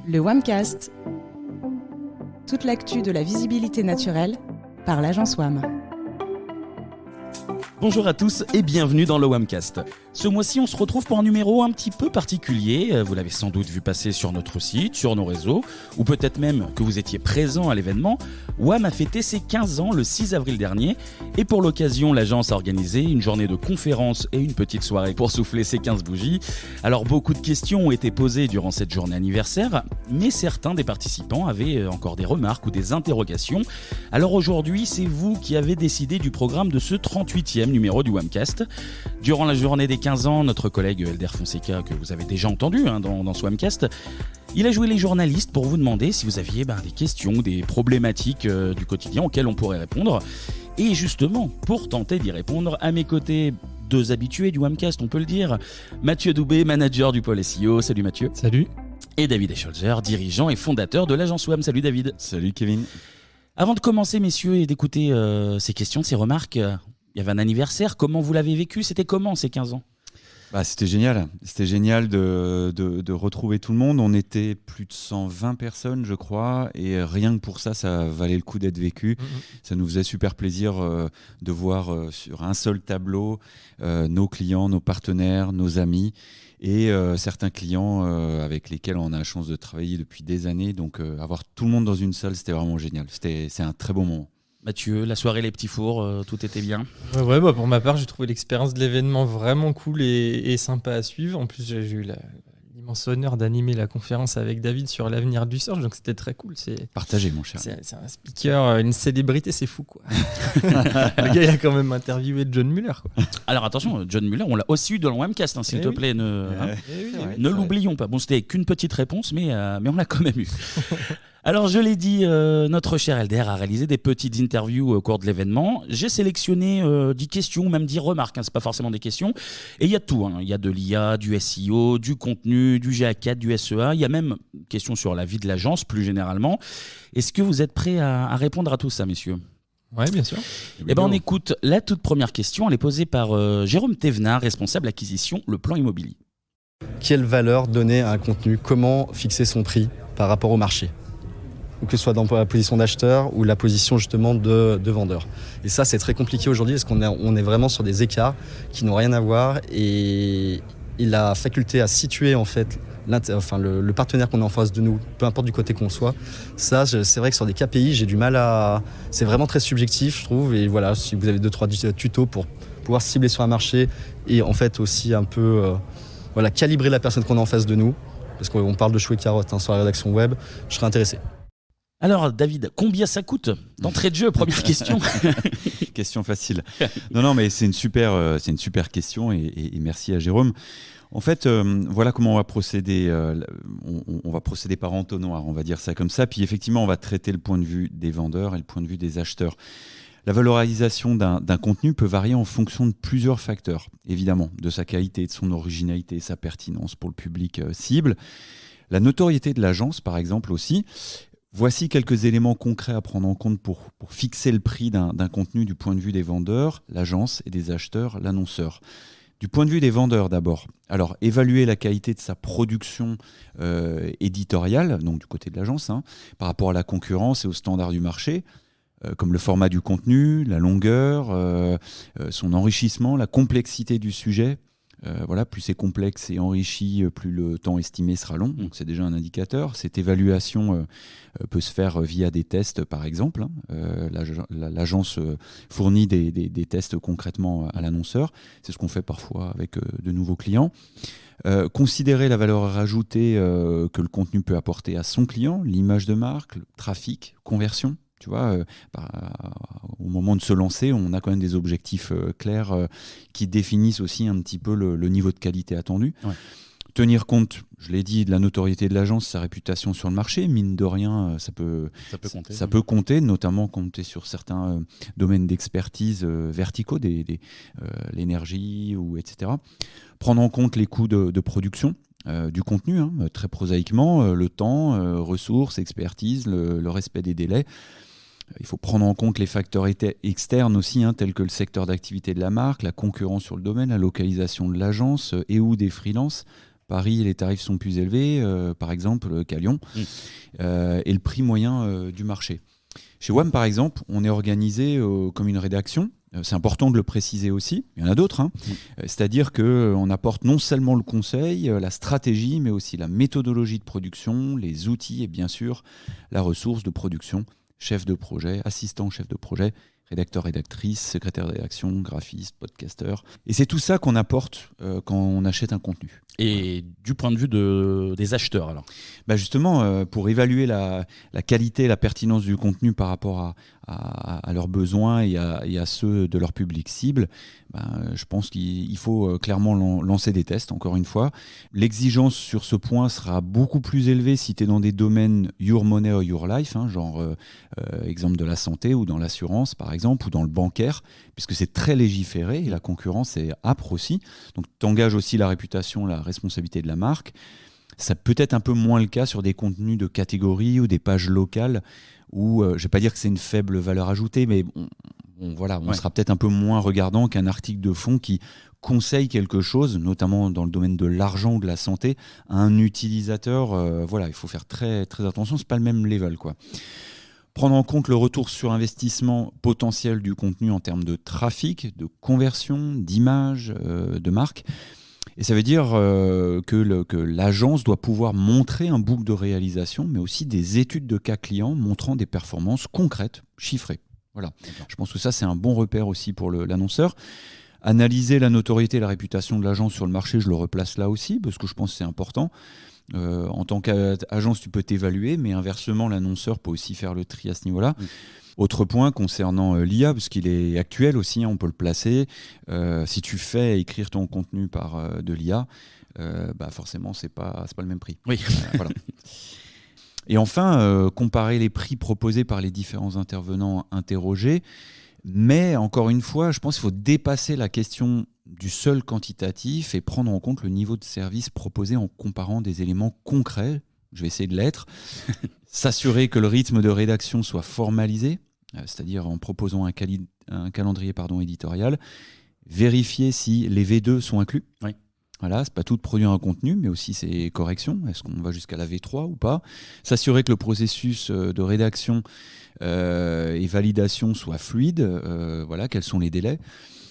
Le WAMcast. Toute l'actu de la visibilité naturelle par l'agence WAM. Bonjour à tous et bienvenue dans le WAMcast. Ce mois-ci, on se retrouve pour un numéro un petit peu particulier. Vous l'avez sans doute vu passer sur notre site, sur nos réseaux, ou peut-être même que vous étiez présent à l'événement. WAM a fêté ses 15 ans le 6 avril dernier. Et pour l'occasion, l'agence a organisé une journée de conférences et une petite soirée pour souffler ses 15 bougies. Alors beaucoup de questions ont été posées durant cette journée anniversaire, mais certains des participants avaient encore des remarques ou des interrogations. Alors aujourd'hui, c'est vous qui avez décidé du programme de ce 38e numéro du WAMcast. Durant la journée des 15 ans, notre collègue Helder Fonseca, que vous avez déjà entendu dans ce WAMcast, il a joué les journalistes pour vous demander si vous aviez des questions, des problématiques du quotidien auxquelles on pourrait répondre. Et justement, pour tenter d'y répondre, à mes côtés, deux habitués du WAMcast, on peut le dire, Mathieu Doubé, manager du pôle SEO. Salut Mathieu. Salut. Et David Escholzer, dirigeant et fondateur de l'agence WAM. Salut David. Salut Kevin. Avant de commencer, messieurs, et d'écouter ces questions, ces remarques, il y avait un anniversaire. Comment vous l'avez vécu ? C'était comment ces 15 ans ? C'était génial. C'était génial de retrouver tout le monde. On était plus de 120 personnes, je crois. Et rien que pour ça, ça valait le coup d'être vécu. Ça nous faisait super plaisir de voir sur un seul tableau nos clients, nos partenaires, nos amis. Et certains clients avec lesquels on a la chance de travailler depuis des années. Donc avoir tout le monde dans une salle, c'était vraiment génial. C'est un très bon moment. Mathieu, la soirée, les petits fours, tout était bien ? Ouais, pour ma part, j'ai trouvé l'expérience de l'événement vraiment cool et sympa à suivre. En plus, j'ai eu l'immense honneur d'animer la conférence avec David sur l'avenir du surf, donc c'était très cool. Partagé, mon cher. C'est un speaker, une célébrité, c'est fou, quoi. Le gars, il a quand même interviewé John Muller, quoi. Alors attention, John Muller, on l'a aussi eu dans le WAMcast, s'il te plaît, ne l'oublions pas. Bon, c'était qu'une petite réponse, mais on l'a quand même eu. Alors je l'ai dit, notre cher Helder a réalisé des petites interviews au cours de l'événement. J'ai sélectionné 10 questions, même 10 remarques, c'est pas forcément des questions. Et il y a tout, il y a de l'IA, du SEO, du contenu, du GA4, du SEA. Il y a même une question sur la vie de l'agence plus généralement. Est-ce que vous êtes prêts à répondre à tout ça, messieurs ? Oui, bien sûr. On écoute la toute première question. Elle est posée par Jérôme Thévenard, responsable acquisition, le plan immobilier. Quelle valeur donner à un contenu ? Comment fixer son prix par rapport au marché ? Ou que ce soit dans la position d'acheteur ou la position justement de vendeur. Et ça, c'est très compliqué aujourd'hui parce qu'on est vraiment sur des écarts qui n'ont rien à voir et la faculté à situer en fait le partenaire qu'on a en face de nous, peu importe du côté qu'on soit, ça, c'est vrai que sur des KPI, j'ai du mal à... C'est vraiment très subjectif, je trouve. Et voilà, si vous avez 2-3 tutos pour pouvoir cibler sur un marché et en fait aussi un peu calibrer la personne qu'on a en face de nous, parce qu'on parle de choux et carottes sur la rédaction web, je serais intéressé. Alors David, combien ça coûte d'entrée de jeu ? Première question. Question facile. Non, mais c'est une super question et merci à Jérôme. En fait, voilà comment on va procéder. On va procéder par entonnoir, on va dire ça comme ça. Puis effectivement, on va traiter le point de vue des vendeurs et le point de vue des acheteurs. La valorisation d'un contenu peut varier en fonction de plusieurs facteurs, évidemment, de sa qualité, de son originalité, sa pertinence pour le public cible. La notoriété de l'agence, par exemple, aussi. Voici quelques éléments concrets à prendre en compte pour fixer le prix d'un contenu du point de vue des vendeurs, l'agence, et des acheteurs, l'annonceur. Du point de vue des vendeurs d'abord, alors évaluer la qualité de sa production éditoriale, donc du côté de l'agence, par rapport à la concurrence et aux standards du marché, comme le format du contenu, la longueur, son enrichissement, la complexité du sujet. Plus c'est complexe et enrichi, plus le temps estimé sera long. Donc c'est déjà un indicateur. Cette évaluation peut se faire via des tests, par exemple. L'agence fournit des tests concrètement à l'annonceur. C'est ce qu'on fait parfois avec de nouveaux clients. Considérer la valeur ajoutée que le contenu peut apporter à son client, l'image de marque, le trafic, conversion. Tu vois, au moment de se lancer, on a quand même des objectifs clairs qui définissent aussi un petit peu le niveau de qualité attendu. Ouais. Tenir compte, je l'ai dit, de la notoriété de l'agence, sa réputation sur le marché. Mine de rien, ça peut compter, notamment compter sur certains domaines d'expertise verticaux, l'énergie, etc. Prendre en compte les coûts de production. Du contenu, très prosaïquement, le temps, ressources, expertise, le respect des délais. Il faut prendre en compte les facteurs externes aussi, tels que le secteur d'activité de la marque, la concurrence sur le domaine, la localisation de l'agence et ou des freelances. Paris, les tarifs sont plus élevés, par exemple, qu'à Lyon, et le prix moyen du marché. Chez WAM, par exemple, on est organisé comme une rédaction. C'est important de le préciser aussi. Il y en a d'autres. C'est-à-dire qu'on apporte non seulement le conseil, la stratégie, mais aussi la méthodologie de production, les outils et bien sûr la ressource de production, chef de projet, assistant chef de projet, rédacteur, rédactrice, secrétaire de rédaction, graphiste, podcasteur. Et c'est tout ça qu'on apporte quand on achète un contenu. Et du point de vue des acheteurs, alors justement, pour évaluer la qualité et la pertinence du contenu par rapport à leurs besoins et à ceux de leur public cible, je pense qu'il faut clairement lancer des tests, encore une fois. L'exigence sur ce point sera beaucoup plus élevée si tu es dans des domaines Your Money or Your Life, genre exemple de la santé ou dans l'assurance, par exemple, ou dans le bancaire, puisque c'est très légiféré et la concurrence est âpre aussi. Donc tu engages aussi la réputation, la responsabilité de la marque. Ça peut être un peu moins le cas sur des contenus de catégorie ou des pages locales où, je ne vais pas dire que c'est une faible valeur ajoutée, mais on sera peut-être un peu moins regardant qu'un article de fond qui conseille quelque chose, notamment dans le domaine de l'argent ou de la santé, à un utilisateur. Il faut faire très, très attention, ce n'est pas le même level, quoi. Prendre en compte le retour sur investissement potentiel du contenu en termes de trafic, de conversion, d'image, de marque. Et ça veut dire que l'agence doit pouvoir montrer un book de réalisation, mais aussi des études de cas clients montrant des performances concrètes, chiffrées. Voilà. Je pense que ça, c'est un bon repère aussi pour l'annonceur. Analyser la notoriété et la réputation de l'agence sur le marché, je le replace là aussi, parce que je pense que c'est important. En tant qu'agence, tu peux t'évaluer, mais inversement, l'annonceur peut aussi faire le tri à ce niveau-là. Autre point concernant l'IA, parce qu'il est actuel aussi, on peut le placer. Si tu fais écrire ton contenu par de l'IA, forcément, c'est pas le même prix. Oui. Voilà. Et enfin, comparer les prix proposés par les différents intervenants interrogés. Mais encore une fois, je pense qu'il faut dépasser la question du seul quantitatif et prendre en compte le niveau de service proposé en comparant des éléments concrets. Je vais essayer de l'être. S'assurer que le rythme de rédaction soit formalisé, c'est-à-dire en proposant un calendrier éditorial. Vérifier si les V2 sont inclus. Oui. Voilà, c'est pas tout de produire un contenu, mais aussi ses corrections. Est-ce qu'on va jusqu'à la V3 ou pas? S'assurer que le processus de rédaction et validation soit fluide. Quels sont les délais?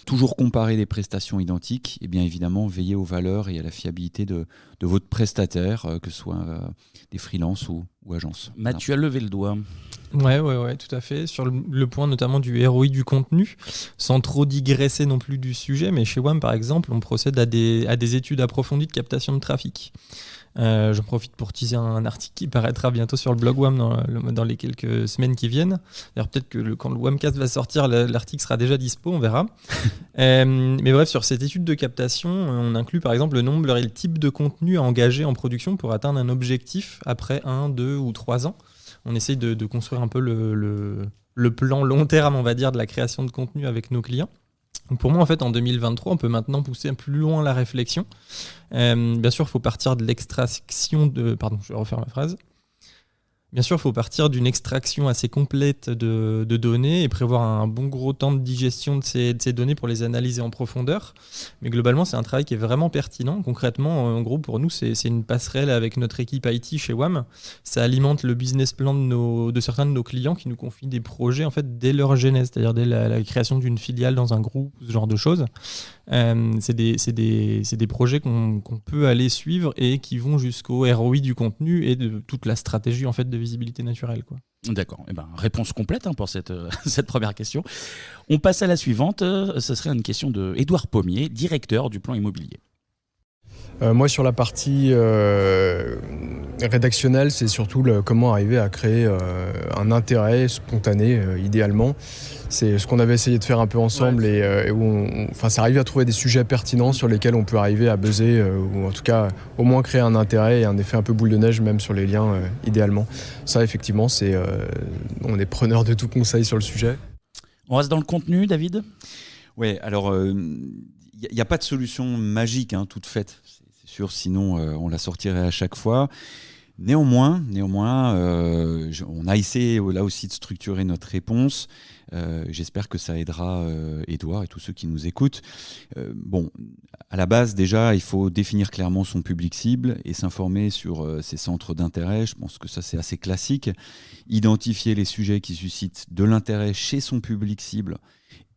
Toujours comparer des prestations identiques et bien évidemment veiller aux valeurs et à la fiabilité de votre prestataire, que ce soit des freelances ou agences. Mathieu a levé le doigt. Ouais, tout à fait. Sur le point notamment du ROI du contenu, sans trop digresser non plus du sujet, mais chez WAM par exemple, on procède à des études approfondies de captation de trafic. J'en profite pour teaser un article qui paraîtra bientôt sur le blog WAM dans les quelques semaines qui viennent. D'ailleurs, peut-être que quand le WAMcast va sortir, l'article sera déjà dispo, on verra. Mais bref, sur cette étude de captation, on inclut par exemple le nombre et le type de contenu à engager en production pour atteindre un objectif après 1, 2 ou 3 ans. On essaye de construire un peu le plan long terme, on va dire, de la création de contenu avec nos clients. Donc pour moi, en fait, en 2023, on peut maintenant pousser plus loin la réflexion. Bien sûr, il faut partir de l'extraction de... Pardon, je vais refaire ma phrase. Bien sûr, il faut partir d'une extraction assez complète de données et prévoir un bon gros temps de digestion de ces données pour les analyser en profondeur. Mais globalement, c'est un travail qui est vraiment pertinent. Concrètement, en gros, pour nous, c'est une passerelle avec notre équipe IT chez WAM. Ça alimente le business plan de certains de nos clients qui nous confient des projets en fait, dès leur genèse, c'est-à-dire dès la création d'une filiale dans un groupe, ce genre de choses. C'est des projets qu'on peut aller suivre et qui vont jusqu'au ROI du contenu et de toute la stratégie en fait, de visibilité naturelle, quoi. D'accord. Réponse complète pour cette première question. On passe à la suivante. Ce serait une question de Édouard Pommier, directeur du plan immobilier. Moi, sur la partie rédactionnelle, c'est surtout comment arriver à créer un intérêt spontané, idéalement. C'est ce qu'on avait essayé de faire un peu ensemble et où ça arrive à trouver des sujets pertinents sur lesquels on peut arriver à buzzer ou en tout cas au moins créer un intérêt et un effet un peu boule de neige même sur les liens, idéalement. Ça, effectivement, on est preneur de tout conseil sur le sujet. On reste dans le contenu, David ? Oui, alors il n'y a pas de solution magique toute faite. C'est sûr, sinon on la sortirait à chaque fois. Néanmoins, on a essayé là aussi de structurer notre réponse. J'espère que ça aidera Édouard et tous ceux qui nous écoutent. À la base, déjà, il faut définir clairement son public cible et s'informer sur ses centres d'intérêt. Je pense que ça, c'est assez classique. Identifier les sujets qui suscitent de l'intérêt chez son public cible.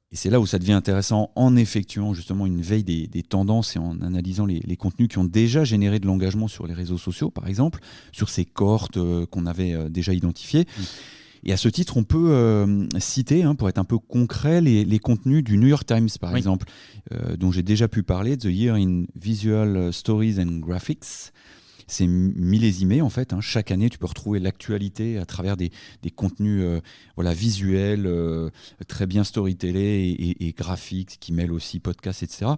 Et c'est là où ça devient intéressant en effectuant justement une veille des tendances et en analysant les contenus qui ont déjà généré de l'engagement sur les réseaux sociaux, par exemple, sur ces cohortes qu'on avait déjà identifiées. Et à ce titre, on peut citer, pour être un peu concret, les contenus du New York Times, par exemple, dont j'ai déjà pu parler, The Year in Visual Stories and Graphics. C'est millésimé en fait. Chaque année, tu peux retrouver l'actualité à travers des contenus visuels, très bien storytellés et graphiques, qui mêlent aussi podcasts, etc.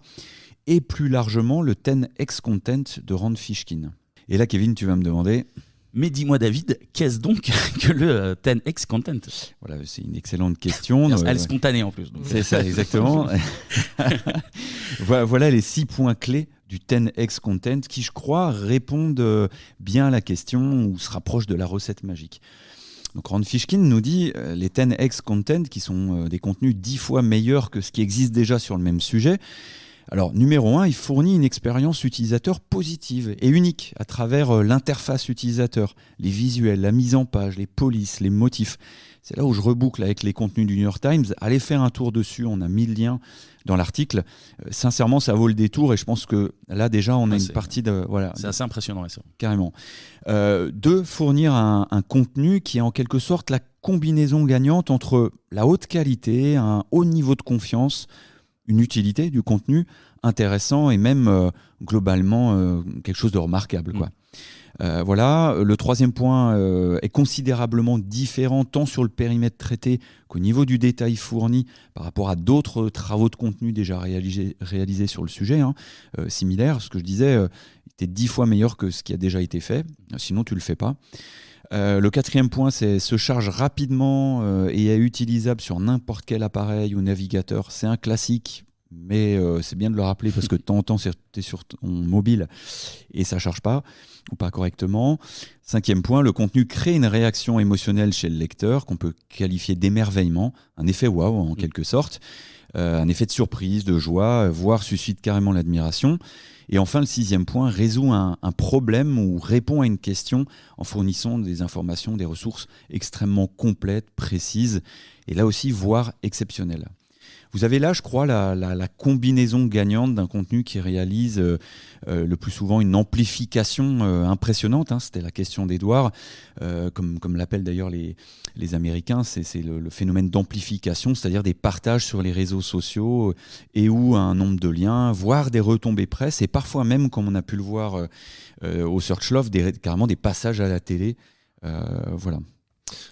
Et plus largement, le 10X Content de Rand Fishkin. Et là, Kevin, tu vas me demander... Mais dis-moi David, qu'est-ce donc que le 10X Content ? Voilà, c'est une excellente question. Elle est spontanée en plus. Donc. C'est ça, exactement. Voilà les 6 points clés du 10X Content qui, je crois, répondent bien à la question ou se rapprochent de la recette magique. Donc Rand Fishkin nous dit les 10X Content qui sont des contenus 10 fois meilleurs que ce qui existe déjà sur le même sujet. Alors, numéro 1, il fournit une expérience utilisateur positive et unique à travers l'interface utilisateur, les visuels, la mise en page, les polices, les motifs. C'est là où je reboucle avec les contenus du New York Times. Allez faire un tour dessus, on a mis le lien dans l'article. Sincèrement, ça vaut le détour et je pense que là, déjà, on a une partie de... Voilà, c'est assez impressionnant, ça. Carrément. 2, fournir un contenu qui est en quelque sorte la combinaison gagnante entre la haute qualité, un haut niveau de confiance, une utilité du contenu intéressant et même globalement quelque chose de remarquable, quoi. Voilà. Le 3e point est considérablement différent tant sur le périmètre traité qu'au niveau du détail fourni par rapport à d'autres travaux de contenu déjà réalisés sur le sujet, similaires. Ce que je disais était 10 fois meilleur que ce qui a déjà été fait, sinon tu le fais pas. Le 4e point, c'est se charge rapidement et est utilisable sur n'importe quel appareil ou navigateur. C'est un classique, mais c'est bien de le rappeler parce que de temps en temps, tu es sur ton mobile et ça ne charge pas ou pas correctement. 5e point, le contenu crée une réaction émotionnelle chez le lecteur qu'on peut qualifier d'émerveillement, un effet waouh en quelque sorte, un effet de surprise, de joie, voire suscite carrément l'admiration. Et enfin, le 6e point, résout un problème ou répond à une question en fournissant des informations, des ressources extrêmement complètes, précises, et là aussi, voire exceptionnelles. Vous avez là, je crois, la combinaison gagnante d'un contenu qui réalise le plus souvent une amplification impressionnante. C'était la question d'Édouard, comme l'appellent d'ailleurs les Américains, c'est le phénomène d'amplification, c'est-à-dire des partages sur les réseaux sociaux et ou un nombre de liens, voire des retombées presse, et parfois même, comme on a pu le voir au Search Love, carrément des passages à la télé. Voilà.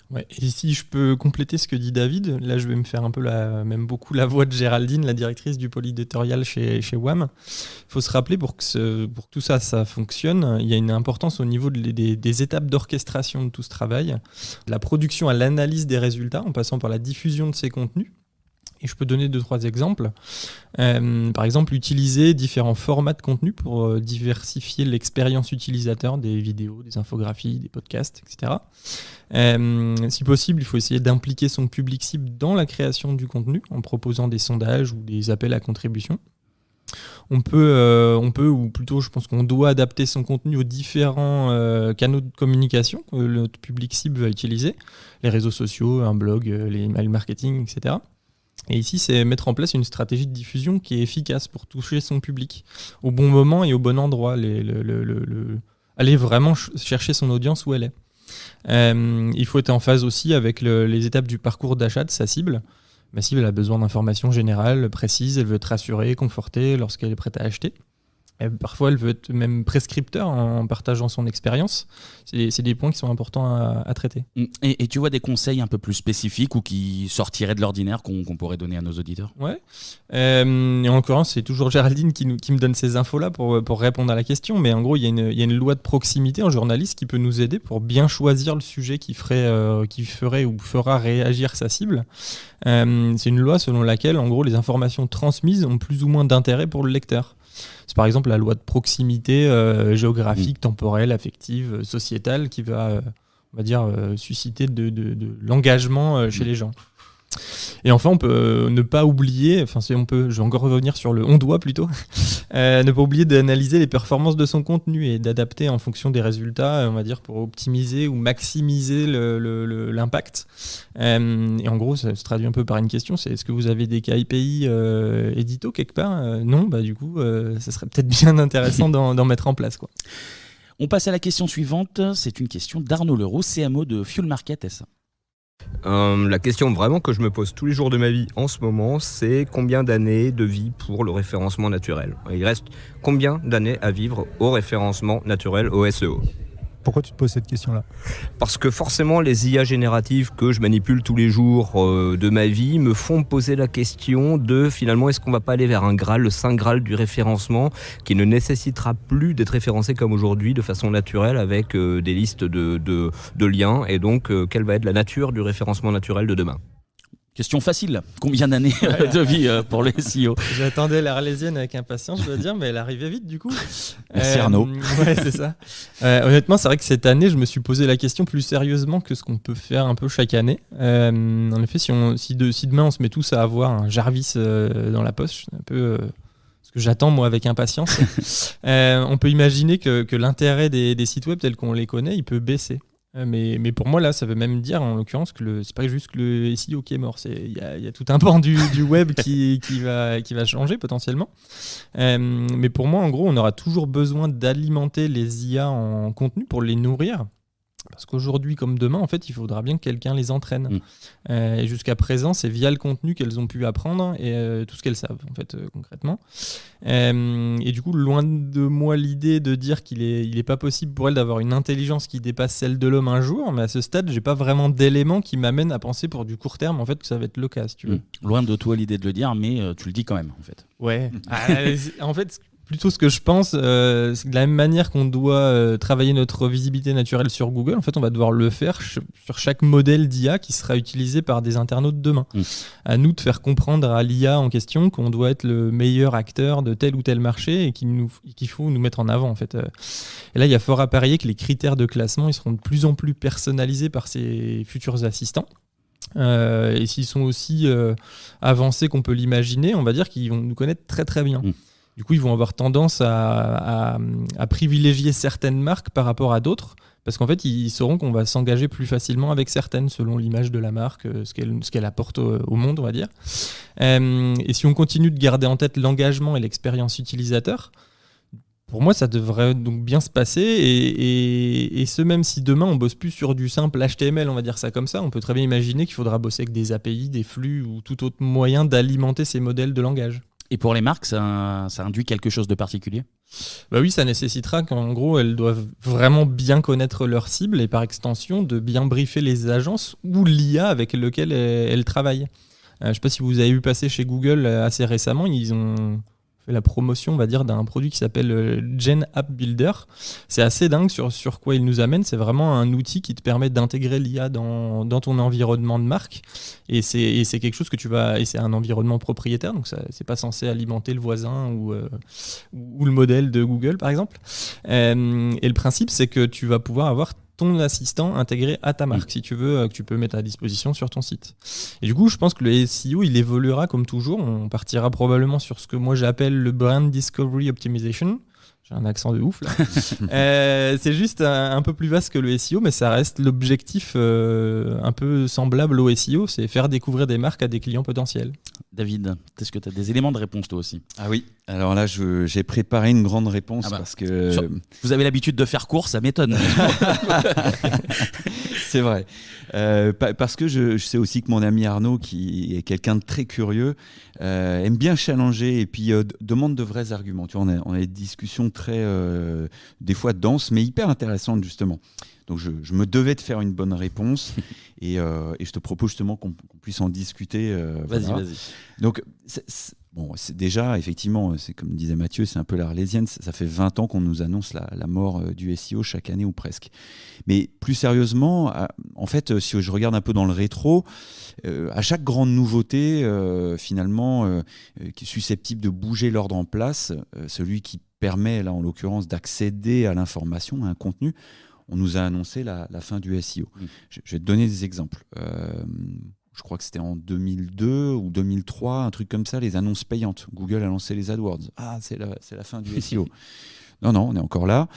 Ouais, et si je peux compléter ce que dit David, là je vais me faire un peu même beaucoup la voix de Géraldine, la directrice du pôle éditorial chez WAM. Il faut se rappeler pour que tout ça fonctionne, il y a une importance au niveau des étapes d'orchestration de tout ce travail, de la production à l'analyse des résultats, en passant par la diffusion de ces contenus. Et je peux donner 2-3 exemples. Par exemple, utiliser différents formats de contenu pour diversifier l'expérience utilisateur des vidéos, des infographies, des podcasts, etc. Si possible, il faut essayer d'impliquer son public cible dans la création du contenu en proposant des sondages ou des appels à contribution. On peut, ou plutôt je pense qu'on doit adapter son contenu aux différents canaux de communication que notre public cible va utiliser, les réseaux sociaux, un blog, les email marketing, etc. Et ici, c'est mettre en place une stratégie de diffusion qui est efficace pour toucher son public au bon moment et au bon endroit. Aller vraiment chercher son audience où elle est. Il faut être en phase aussi avec les étapes du parcours d'achat de sa cible. Ma cible a besoin d'informations générales, précises. Elle veut être rassurée, confortée lorsqu'elle est prête à acheter. Et parfois, elle veut être même prescripteur en partageant son expérience. C'est des points qui sont importants à traiter. Et tu vois des conseils un peu plus spécifiques ou qui sortiraient de l'ordinaire qu'on pourrait donner à nos auditeurs ? Ouais. Et en l'occurrence, c'est toujours Géraldine qui me donne ces infos-là pour répondre à la question. Mais en gros, il y a une loi de proximité en journaliste qui peut nous aider pour bien choisir le sujet qui ferait ou fera réagir sa cible. C'est une loi selon laquelle, en gros, les informations transmises ont plus ou moins d'intérêt pour le lecteur. C'est par exemple la loi de proximité géographique, temporelle, affective, sociétale qui va, on va dire, susciter de l'engagement chez les gens. Et enfin, on peut ne pas oublier, je vais encore revenir sur on doit plutôt, ne pas oublier d'analyser les performances de son contenu et d'adapter en fonction des résultats, on va dire, pour optimiser ou maximiser l'impact. Et en gros, ça se traduit un peu par une question, c'est est-ce que vous avez des KPI édito quelque part Non, du coup, ça serait peut-être bien intéressant d'en mettre en place, quoi. On passe à la question suivante, c'est une question d'Arnaud Leroux, CMO de Fuel Market SA. La question vraiment que je me pose tous les jours de ma vie en ce moment, c'est combien d'années de vie pour le référencement naturel ? Il reste combien d'années à vivre au référencement naturel, au SEO ? Pourquoi tu te poses cette question-là ? Parce que forcément, les IA génératives que je manipule tous les jours de ma vie me font poser la question de finalement, est-ce qu'on va pas aller vers un Graal, le Saint Graal du référencement, qui ne nécessitera plus d'être référencé comme aujourd'hui de façon naturelle avec des listes de liens, et donc quelle va être la nature du référencement naturel de demain ? Question facile, combien d'années de vie pour les SEO ? J'attendais l'Arlésienne avec impatience, je dois dire, mais elle arrivait vite du coup. Merci Arnaud. Ouais, c'est ça. Honnêtement, c'est vrai que cette année, je me suis posé la question plus sérieusement que ce qu'on peut faire un peu chaque année. En effet, si demain on se met tous à avoir un Jarvis dans la poche, un peu ce que j'attends moi avec impatience, on peut imaginer que l'intérêt des sites web tels qu'on les connaît, il peut baisser. Mais pour moi, là, ça veut même dire, en l'occurrence, que c'est pas juste que le SEO qui est mort. Il y a tout un pan du web qui va changer potentiellement. Mais pour moi, en gros, on aura toujours besoin d'alimenter les IA en contenu pour les nourrir. Parce qu'aujourd'hui, comme demain, en fait, il faudra bien que quelqu'un les entraîne. Et jusqu'à présent, c'est via le contenu qu'elles ont pu apprendre et tout ce qu'elles savent, en fait, concrètement. Et du coup, loin de moi l'idée de dire qu'il est pas possible pour elles d'avoir une intelligence qui dépasse celle de l'homme un jour, mais à ce stade, j'ai pas vraiment d'éléments qui m'amènent à penser pour du court terme, en fait, que ça va être le cas, si tu veux. Loin de toi l'idée de le dire, mais tu le dis quand même, en fait. Ouais. En fait, plutôt ce que je pense, c'est que de la même manière qu'on doit travailler notre visibilité naturelle sur Google, en fait, on va devoir le faire sur chaque modèle d'IA qui sera utilisé par des internautes demain. À nous de faire comprendre à l'IA en question qu'on doit être le meilleur acteur de tel ou tel marché et qu'il faut nous mettre en avant, en fait. Et là, il y a fort à parier que les critères de classement ils seront de plus en plus personnalisés par ces futurs assistants. Et s'ils sont aussi avancés qu'on peut l'imaginer, on va dire qu'ils vont nous connaître très très bien. Du coup, ils vont avoir tendance à privilégier certaines marques par rapport à d'autres, parce qu'en fait, ils sauront qu'on va s'engager plus facilement avec certaines, selon l'image de la marque, ce qu'elle apporte au monde, on va dire. Et si on continue de garder en tête l'engagement et l'expérience utilisateur, pour moi, ça devrait donc bien se passer, et ce même si demain on bosse plus sur du simple HTML, on va dire ça comme ça, on peut très bien imaginer qu'il faudra bosser avec des API, des flux ou tout autre moyen d'alimenter ces modèles de langage. Et pour les marques, ça induit quelque chose de particulier ? Bah oui, ça nécessitera qu'en gros, elles doivent vraiment bien connaître leur cible et par extension, de bien briefer les agences ou l'IA avec lequel elles travaillent. Je ne sais pas si vous avez vu passer chez Google assez récemment, ils ont fait la promotion, on va dire, d'un produit qui s'appelle Gen App Builder. C'est assez dingue sur quoi il nous amène. C'est vraiment un outil qui te permet d'intégrer l'IA dans ton environnement de marque. Et c'est quelque chose que et c'est un environnement propriétaire, donc c'est pas censé alimenter le voisin ou le modèle de Google, par exemple. Et le principe, c'est que tu vas pouvoir avoir ton assistant intégré à ta marque, si tu veux, que tu peux mettre à disposition sur ton site. Et du coup, je pense que le SEO, il évoluera comme toujours. On partira probablement sur ce que moi j'appelle le Brand Discovery Optimization. J'ai un accent de ouf là. C'est juste un peu plus vaste que le SEO, mais ça reste l'objectif un peu semblable au SEO, c'est faire découvrir des marques à des clients potentiels. David, est-ce que tu as des éléments de réponse toi aussi ? Ah oui, alors là j'ai préparé une grande réponse parce que... Vous avez l'habitude de faire court, ça m'étonne. C'est vrai. Parce que je sais aussi que mon ami Arnaud, qui est quelqu'un de très curieux, aime bien challenger et puis demande de vrais arguments. Tu vois, on a des discussions très, des fois denses, mais hyper intéressantes justement. Donc je me devais de faire une bonne réponse et je te propose justement qu'on puisse en discuter. Vas-y. Donc Bon, c'est déjà, effectivement, c'est comme disait Mathieu, c'est un peu l'Arlésienne. Ça fait 20 ans qu'on nous annonce la mort du SEO chaque année ou presque. Mais plus sérieusement, en fait, si je regarde un peu dans le rétro, à chaque grande nouveauté, finalement, qui est susceptible de bouger l'ordre en place, celui qui permet, là en l'occurrence, d'accéder à l'information, à un contenu, on nous a annoncé la fin du SEO. Je vais te donner des exemples. Je crois que c'était en 2002 ou 2003, un truc comme ça, les annonces payantes. Google a lancé les AdWords. Ah, c'est la fin du SEO. Non, on est encore là.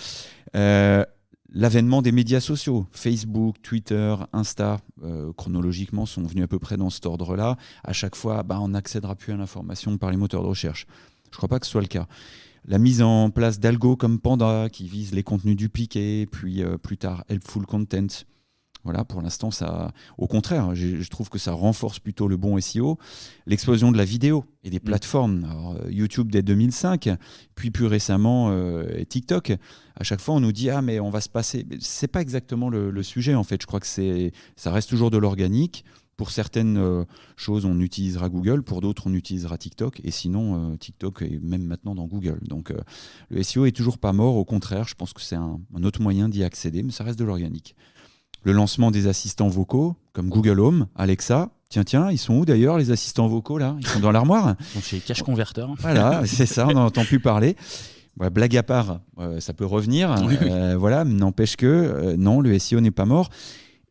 L'avènement des médias sociaux, Facebook, Twitter, Insta, chronologiquement, sont venus à peu près dans cet ordre-là. À chaque fois, on n'accédera plus à l'information par les moteurs de recherche. Je ne crois pas que ce soit le cas. La mise en place d'algos comme Panda, qui vise les contenus dupliqués, puis plus tard Helpful Content. Voilà, pour l'instant, ça, au contraire, je trouve que ça renforce plutôt le bon SEO. L'explosion de la vidéo et des plateformes. Alors, YouTube dès 2005, puis plus récemment TikTok. À chaque fois, on nous dit mais on va se passer. C'est pas exactement le sujet en fait. Je crois que ça reste toujours de l'organique. Pour certaines choses, on utilisera Google. Pour d'autres, on utilisera TikTok. Et sinon, TikTok est même maintenant dans Google. Donc, le SEO est toujours pas mort. Au contraire, je pense que c'est un autre moyen d'y accéder, mais ça reste de l'organique. Le lancement des assistants vocaux, comme Google Home, Alexa. Tiens, ils sont où d'ailleurs les assistants vocaux là ? Ils sont dans l'armoire ? Ils sont chez Cache Converter. Voilà, c'est ça, on n'en entend plus parler. Ouais, blague à part, ça peut revenir. Oui. Voilà, n'empêche que non, le SEO n'est pas mort.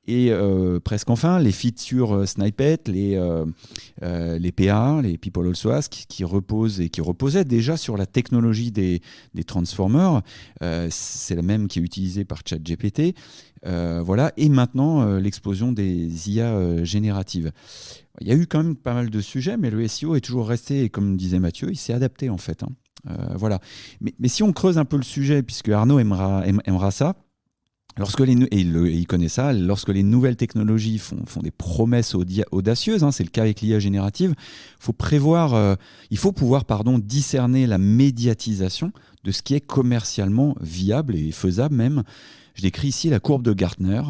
Et presque enfin, les features snippets, les PA, les People Also Ask, qui reposent et qui reposaient déjà sur la technologie des transformers. C'est la même qui est utilisée par ChatGPT. Voilà. Et maintenant, l'explosion des IA génératives. Il y a eu quand même pas mal de sujets, mais le SEO est toujours resté, et comme disait Mathieu, il s'est adapté en fait. Voilà. Mais si on creuse un peu le sujet, puisque Arnaud aimera ça, il connaît ça, lorsque les nouvelles technologies font des promesses audacieuses, c'est le cas avec l'IA générative, il faut pouvoir discerner la médiatisation de ce qui est commercialement viable et faisable même. Je décris ici la courbe de Gartner,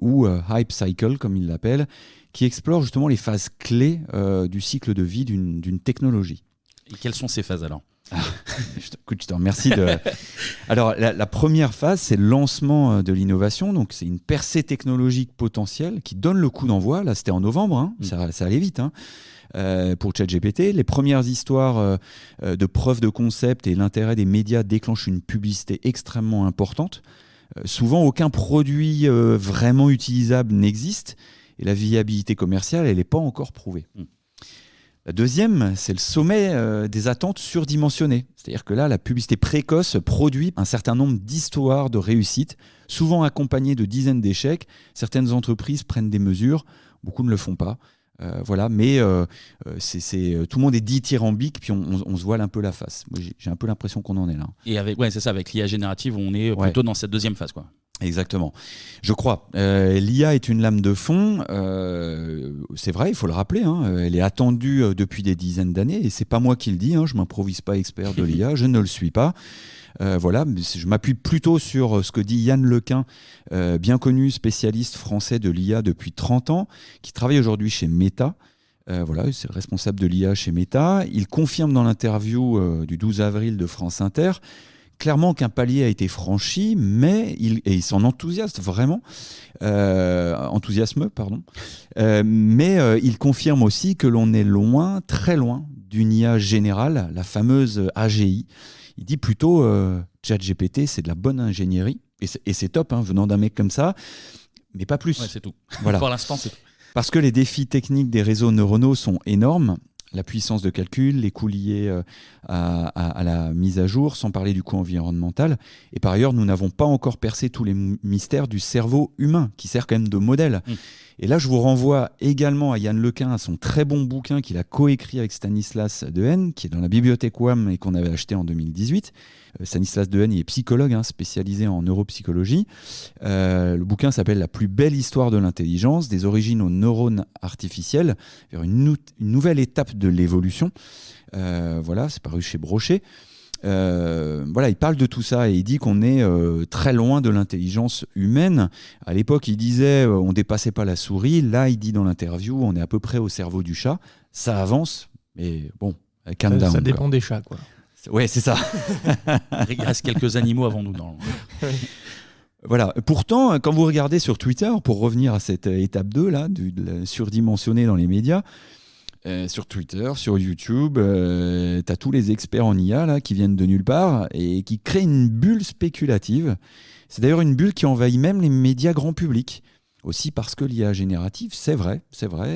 ou Hype Cycle comme il l'appelle, qui explore justement les phases clés du cycle de vie d'une technologie. Et quelles sont ces phases alors ? Je te remercie. Alors, la première phase, c'est le lancement de l'innovation. Donc, c'est une percée technologique potentielle qui donne le coup d'envoi. Là, c'était en novembre. Ça allait vite. Pour ChatGPT, les premières histoires de preuves de concept et l'intérêt des médias déclenchent une publicité extrêmement importante. Souvent, aucun produit vraiment utilisable n'existe et la viabilité commerciale, elle n'est pas encore prouvée. La deuxième, c'est le sommet des attentes surdimensionnées. C'est-à-dire que là, la publicité précoce produit un certain nombre d'histoires de réussite, souvent accompagnées de dizaines d'échecs. Certaines entreprises prennent des mesures, beaucoup ne le font pas. Voilà, mais tout le monde est dithyrambique, puis on se voile un peu la face. Moi, j'ai un peu l'impression qu'on en est là. Et avec l'IA générative, on est plutôt dans cette deuxième phase, quoi. Exactement. Je crois. L'IA est une lame de fond. C'est vrai, il faut le rappeler. Elle est attendue depuis des dizaines d'années. Et c'est pas moi qui le dis. Je m'improvise pas expert de l'IA. Je ne le suis pas. Voilà, je m'appuie plutôt sur ce que dit Yann Lequin, bien connu spécialiste français de l'IA depuis 30 ans, qui travaille aujourd'hui chez Meta. Voilà, c'est le responsable de l'IA chez Meta. Il confirme dans l'interview du 12 avril de France Inter clairement qu'un palier a été franchi, mais il s'en enthousiasme vraiment, mais il confirme aussi que l'on est loin, très loin, d'une IA générale, la fameuse AGI. Il dit plutôt ChatGPT, c'est de la bonne ingénierie, et c'est top, venant d'un mec comme ça, mais pas plus. Ouais, c'est tout. Voilà. Pour l'instant, c'est tout. Parce que les défis techniques des réseaux neuronaux sont énormes. La puissance de calcul, les coûts liés à la mise à jour, sans parler du coût environnemental. Et par ailleurs, nous n'avons pas encore percé tous les mystères du cerveau humain, qui sert quand même de modèle. Et là, je vous renvoie également à Yann Lequin, à son très bon bouquin qu'il a coécrit avec Stanislas Dehaene, qui est dans la bibliothèque WAM et qu'on avait acheté en 2018. Stanislas Dehaene, il est psychologue, spécialisé en neuropsychologie. Le bouquin s'appelle « La plus belle histoire de l'intelligence, des origines aux neurones artificiels, vers une nouvelle étape de l'évolution ». Voilà, c'est paru chez Brochet. Voilà, il parle de tout ça et il dit qu'on est très loin de l'intelligence humaine. À l'époque, il disait on dépassait pas la souris. Là, il dit dans l'interview on est à peu près au cerveau du chat. Ça avance, mais bon, calm down. Ça quoi. dépend des chats, quoi. Ouais, c'est ça. Il reste quelques animaux avant nous. Voilà. Pourtant, quand vous regardez sur Twitter, pour revenir à cette étape 2 là, surdimensionné dans les médias, sur Twitter, sur YouTube, tu as tous les experts en IA là, qui viennent de nulle part et qui créent une bulle spéculative. C'est d'ailleurs une bulle qui envahit même les médias grand public. Aussi parce que l'IA générative, c'est vrai,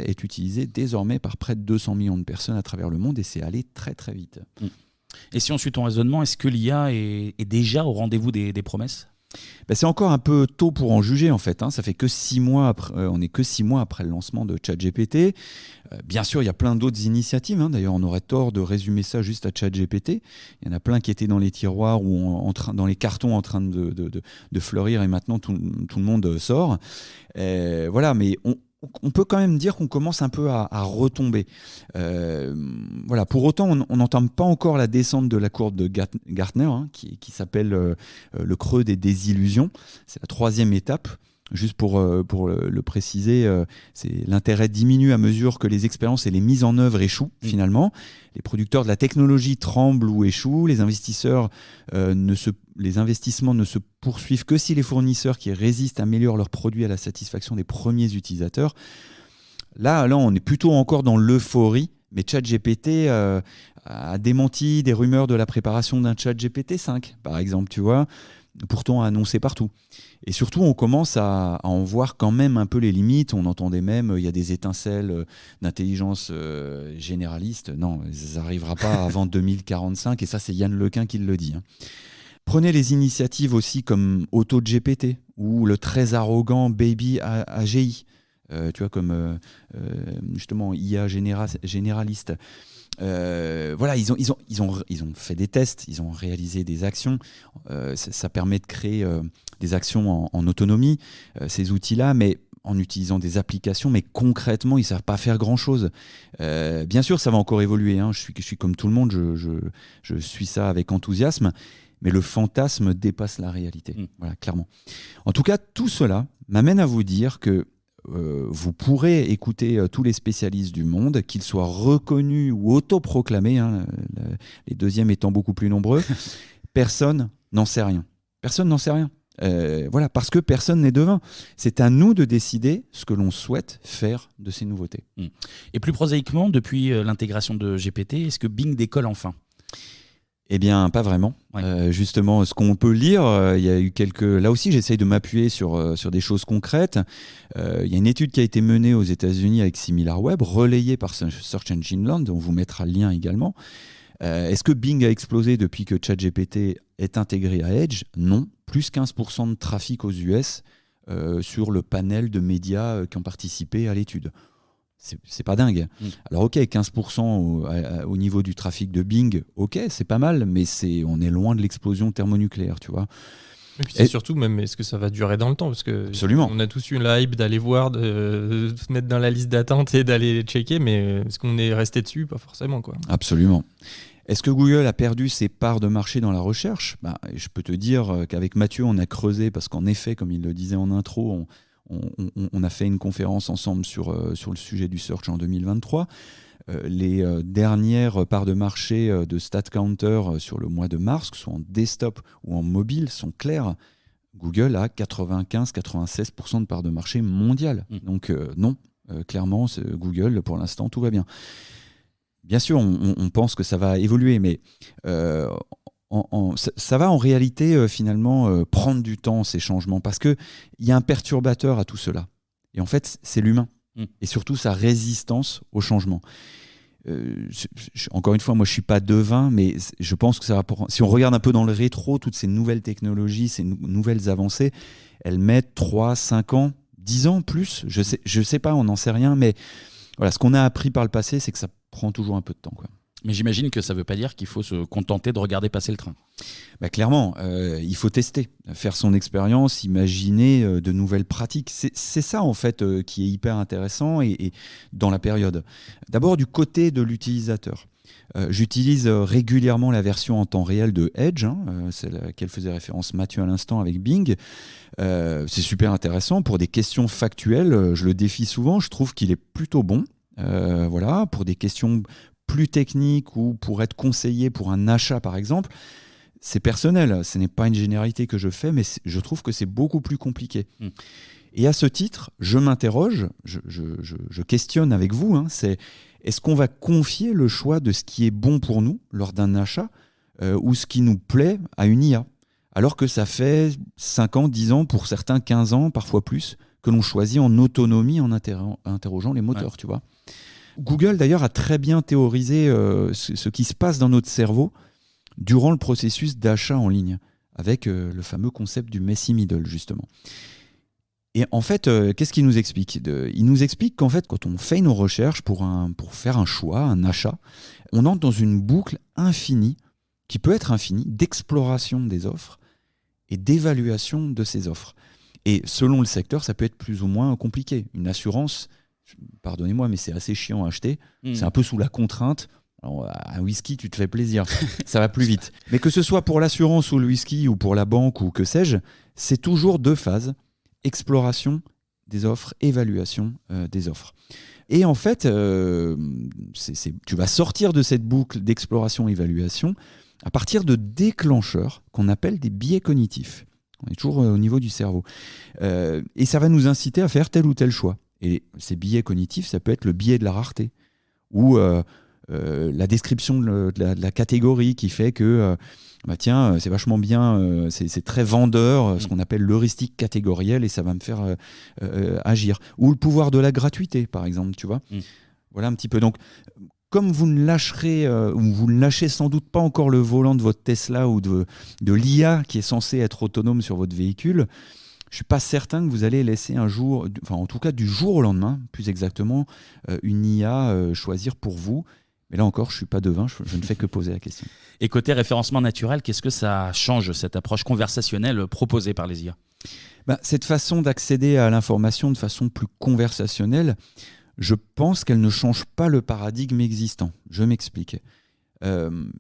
est utilisée désormais par près de 200 millions de personnes à travers le monde et c'est allé très très vite. Et si on suit ton raisonnement, est-ce que l'IA est déjà au rendez-vous des promesses ? C'est encore un peu tôt pour en juger en fait. Ça fait que 6 mois après, on n'est que 6 mois après le lancement de ChatGPT. Bien sûr, il y a plein d'autres initiatives. D'ailleurs, on aurait tort de résumer ça juste à ChatGPT. Il y en a plein qui étaient dans les tiroirs ou dans les cartons en train de fleurir et maintenant tout le monde sort. Voilà, mais on peut quand même dire qu'on commence un peu à retomber. Voilà. Pour autant, on n'entame pas encore la descente de la courbe de Gartner, qui s'appelle le creux des désillusions. C'est la 3e étape. Juste pour le préciser, l'intérêt diminue à mesure que les expériences et les mises en œuvre échouent finalement. Les producteurs de la technologie tremblent ou échouent. Les investissements ne se poursuivent que si les fournisseurs qui résistent améliorent leurs produits à la satisfaction des premiers utilisateurs. Là, on est plutôt encore dans l'euphorie, mais ChatGPT a démenti des rumeurs de la préparation d'un ChatGPT 5, par exemple, tu vois, pourtant annoncé partout. Et surtout, on commence à en voir quand même un peu les limites. On entendait même, il y a des étincelles d'intelligence généraliste. Non, ça n'arrivera pas avant 2045, et ça, c'est Yann Lequin qui le dit. Prenez les initiatives aussi comme AutoGPT ou le très arrogant Baby AGI, tu vois, comme justement IA généraliste. Voilà, ils ont fait des tests, ils ont réalisé des actions. Ça permet de créer des actions en autonomie, ces outils-là, mais en utilisant des applications, mais concrètement, ils ne savent pas faire grand-chose. Bien sûr, ça va encore évoluer. Je suis comme tout le monde, je suis ça avec enthousiasme, mais le fantasme dépasse la réalité. Voilà, clairement. En tout cas, tout cela m'amène à vous dire que vous pourrez écouter tous les spécialistes du monde, qu'ils soient reconnus ou autoproclamés, les deuxièmes étant beaucoup plus nombreux. Personne n'en sait rien. Personne n'en sait rien. Voilà, parce que personne n'est devin. C'est à nous de décider ce que l'on souhaite faire de ces nouveautés. Et plus prosaïquement, depuis l'intégration de GPT, est-ce que Bing décolle enfin ? Eh bien, pas vraiment. Ouais. Justement, ce qu'on peut lire, il y a eu quelques... Là aussi, j'essaye de m'appuyer sur des choses concrètes. Il y a une étude qui a été menée aux États-Unis avec SimilarWeb, relayée par Search Engine Land, on vous mettra le lien également. Est-ce que Bing a explosé depuis que ChatGPT est intégré à Edge ? Non. Plus 15% de trafic aux US sur le panel de médias qui ont participé à l'étude. C'est pas dingue. Alors ok, 15% au niveau du trafic de Bing, ok, c'est pas mal, mais on est loin de l'explosion thermonucléaire, tu vois. Et puis c'est surtout même, est-ce que ça va durer dans le temps ? Parce que absolument. On a tous eu la hype d'aller voir, de se mettre dans la liste d'attente et d'aller checker, mais est-ce qu'on est resté dessus ? Pas forcément, quoi. Absolument. Est-ce que Google a perdu ses parts de marché dans la recherche ? Je peux te dire qu'avec Mathieu, on a creusé, parce qu'en effet, comme il le disait en intro, on a fait une conférence ensemble sur le sujet du search en 2023. Les dernières parts de marché de StatCounter sur le mois de mars, que ce soit en desktop ou en mobile, sont claires. Google a 95-96% de parts de marché mondiale. Donc non, clairement, Google, pour l'instant, tout va bien. Bien sûr, on pense que ça va évoluer, mais ça va en réalité finalement prendre du temps, ces changements, parce qu'il y a un perturbateur à tout cela. Et en fait, c'est l'humain. Et surtout sa résistance au changement. Encore une fois, moi je ne suis pas devin, mais je pense que ça va si on regarde un peu dans le rétro, toutes ces nouvelles technologies, ces nouvelles avancées, elles mettent 3, 5 ans, 10 ans plus, je sais pas, on n'en sait rien, mais voilà, ce qu'on a appris par le passé, c'est que ça prend toujours un peu de temps, quoi. Mais j'imagine que ça ne veut pas dire qu'il faut se contenter de regarder passer le train. Clairement, il faut tester, faire son expérience, imaginer de nouvelles pratiques. C'est ça, en fait, qui est hyper intéressant et dans la période. D'abord, du côté de l'utilisateur. J'utilise régulièrement la version en temps réel de Edge, celle à laquelle faisait référence Mathieu à l'instant avec Bing. C'est super intéressant. Pour des questions factuelles, je le défie souvent. Je trouve qu'il est plutôt bon. Voilà, pour des questions plus technique ou pour être conseillé pour un achat, par exemple, c'est personnel. Ce n'est pas une généralité que je fais, mais je trouve que c'est beaucoup plus compliqué. Et à ce titre, je m'interroge, je questionne avec vous, est-ce qu'on va confier le choix de ce qui est bon pour nous lors d'un achat ou ce qui nous plaît à une IA ? Alors que ça fait 5 ans, 10 ans, pour certains 15 ans, parfois plus, que l'on choisit en autonomie en interrogeant les moteurs, tu vois. Google, d'ailleurs, a très bien théorisé ce qui se passe dans notre cerveau durant le processus d'achat en ligne, avec le fameux concept du messy middle, justement. Et en fait, qu'est-ce qu'il nous explique ? Il nous explique qu'en fait, quand on fait une recherche pour faire un choix, un achat, on entre dans une boucle infinie, qui peut être infinie, d'exploration des offres et d'évaluation de ces offres. Et selon le secteur, ça peut être plus ou moins compliqué. Une assurance, pardonnez-moi, mais c'est assez chiant à acheter. C'est un peu sous la contrainte. Alors, un whisky, tu te fais plaisir. Ça va plus vite. Mais que ce soit pour l'assurance ou le whisky ou pour la banque ou que sais-je, c'est toujours 2 phases. Exploration des offres, évaluation des offres. Et en fait, tu vas sortir de cette boucle d'exploration-évaluation à partir de déclencheurs qu'on appelle des biais cognitifs. On est toujours au niveau du cerveau. Et ça va nous inciter à faire tel ou tel choix. Et ces biais cognitifs, ça peut être le biais de la rareté ou la description de la catégorie qui fait que tiens, c'est vachement bien, c'est très vendeur, ce qu'on appelle l'heuristique catégorielle, et ça va me faire agir. Ou le pouvoir de la gratuité, par exemple, tu vois. Voilà un petit peu. Donc, comme vous ne lâcherez, ou vous ne lâchez sans doute pas encore le volant de votre Tesla ou de l'IA qui est censée être autonome sur votre véhicule, je ne suis pas certain que vous allez laisser un jour, enfin en tout cas du jour au lendemain, plus exactement, une IA choisir pour vous. Mais là encore, je ne suis pas devin, je ne fais que poser la question. Et côté référencement naturel, qu'est-ce que ça change, cette approche conversationnelle proposée par les IA ? Cette façon d'accéder à l'information de façon plus conversationnelle, je pense qu'elle ne change pas le paradigme existant. Je m'explique. On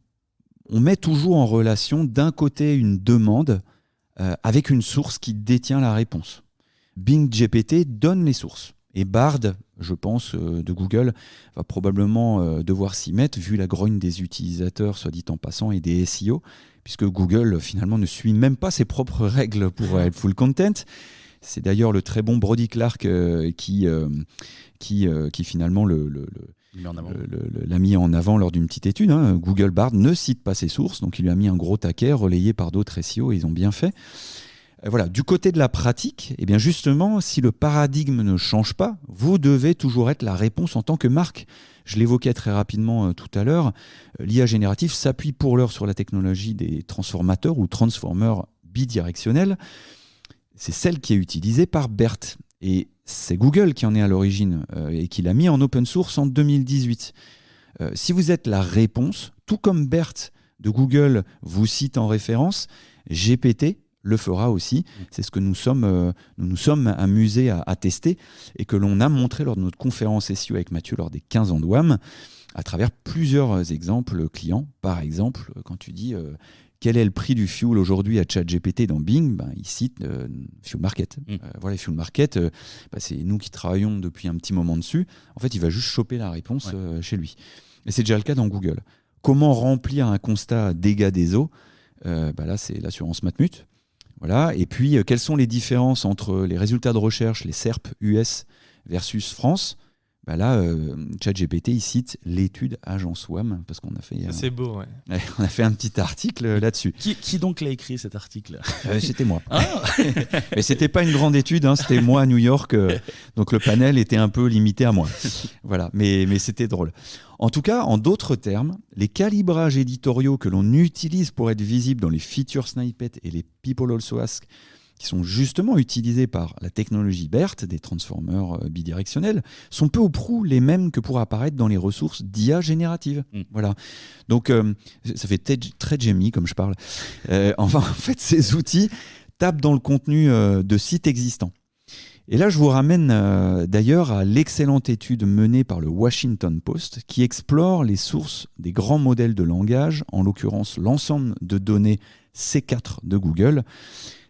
met toujours en relation d'un côté une demande avec une source qui détient la réponse. Bing GPT donne les sources. Et Bard, je pense, de Google, va probablement devoir s'y mettre, vu la grogne des utilisateurs, soit dit en passant, et des SEO, puisque Google, finalement, ne suit même pas ses propres règles pour Helpful Content. C'est d'ailleurs le très bon Brody Clark qui finalement l'a mis en avant lors d'une petite étude. Google Bard ne cite pas ses sources, donc il lui a mis un gros taquet relayé par d'autres SEO, et ils ont bien fait. Voilà. Du côté de la pratique, eh bien justement, si le paradigme ne change pas, vous devez toujours être la réponse en tant que marque. Je l'évoquais très rapidement tout à l'heure, l'IA générative s'appuie pour l'heure sur la technologie des transformateurs ou transformers bidirectionnels. C'est celle qui est utilisée par BERT. Et c'est Google qui en est à l'origine et qui l'a mis en open source en 2018. Si vous êtes la réponse, tout comme BERT de Google vous cite en référence, GPT le fera aussi. C'est ce que nous nous sommes amusés à tester et que l'on a montré lors de notre conférence SEO avec Mathieu lors des 15 ans de WAM, à travers plusieurs exemples clients. Par exemple, quand tu dis quel est le prix du fuel aujourd'hui à ChatGPT dans Bing, il cite Fuel Market. Voilà, Fuel Market, c'est nous qui travaillons depuis un petit moment dessus. En fait, il va juste choper la réponse chez lui. Et c'est déjà le cas dans Google. Comment remplir un constat dégâts des eaux ? Là, c'est l'assurance Matmut. Voilà. Et puis, quelles sont les différences entre les résultats de recherche, les SERP US versus France ? Là, ChatGPT, il cite l'étude Agence WAM, parce qu'on a fait... C'est beau, ouais. On a fait un petit article là-dessus. Qui donc l'a écrit, cet article ? C'était moi. Mais c'était pas une grande étude, c'était moi à New York, donc le panel était un peu limité à moi. Voilà, mais c'était drôle. En tout cas, en d'autres termes, les calibrages éditoriaux que l'on utilise pour être visible dans les feature snippets et les people also ask, qui sont justement utilisés par la technologie BERT, des transformers bidirectionnels, sont peu ou prou les mêmes que pour apparaître dans les ressources d'IA générative. Voilà. Donc, ça fait très Jamie comme je parle. En fait, ces outils tapent dans le contenu de sites existants. Et là, je vous ramène d'ailleurs à l'excellente étude menée par le Washington Post qui explore les sources des grands modèles de langage, en l'occurrence l'ensemble de données C4 de Google.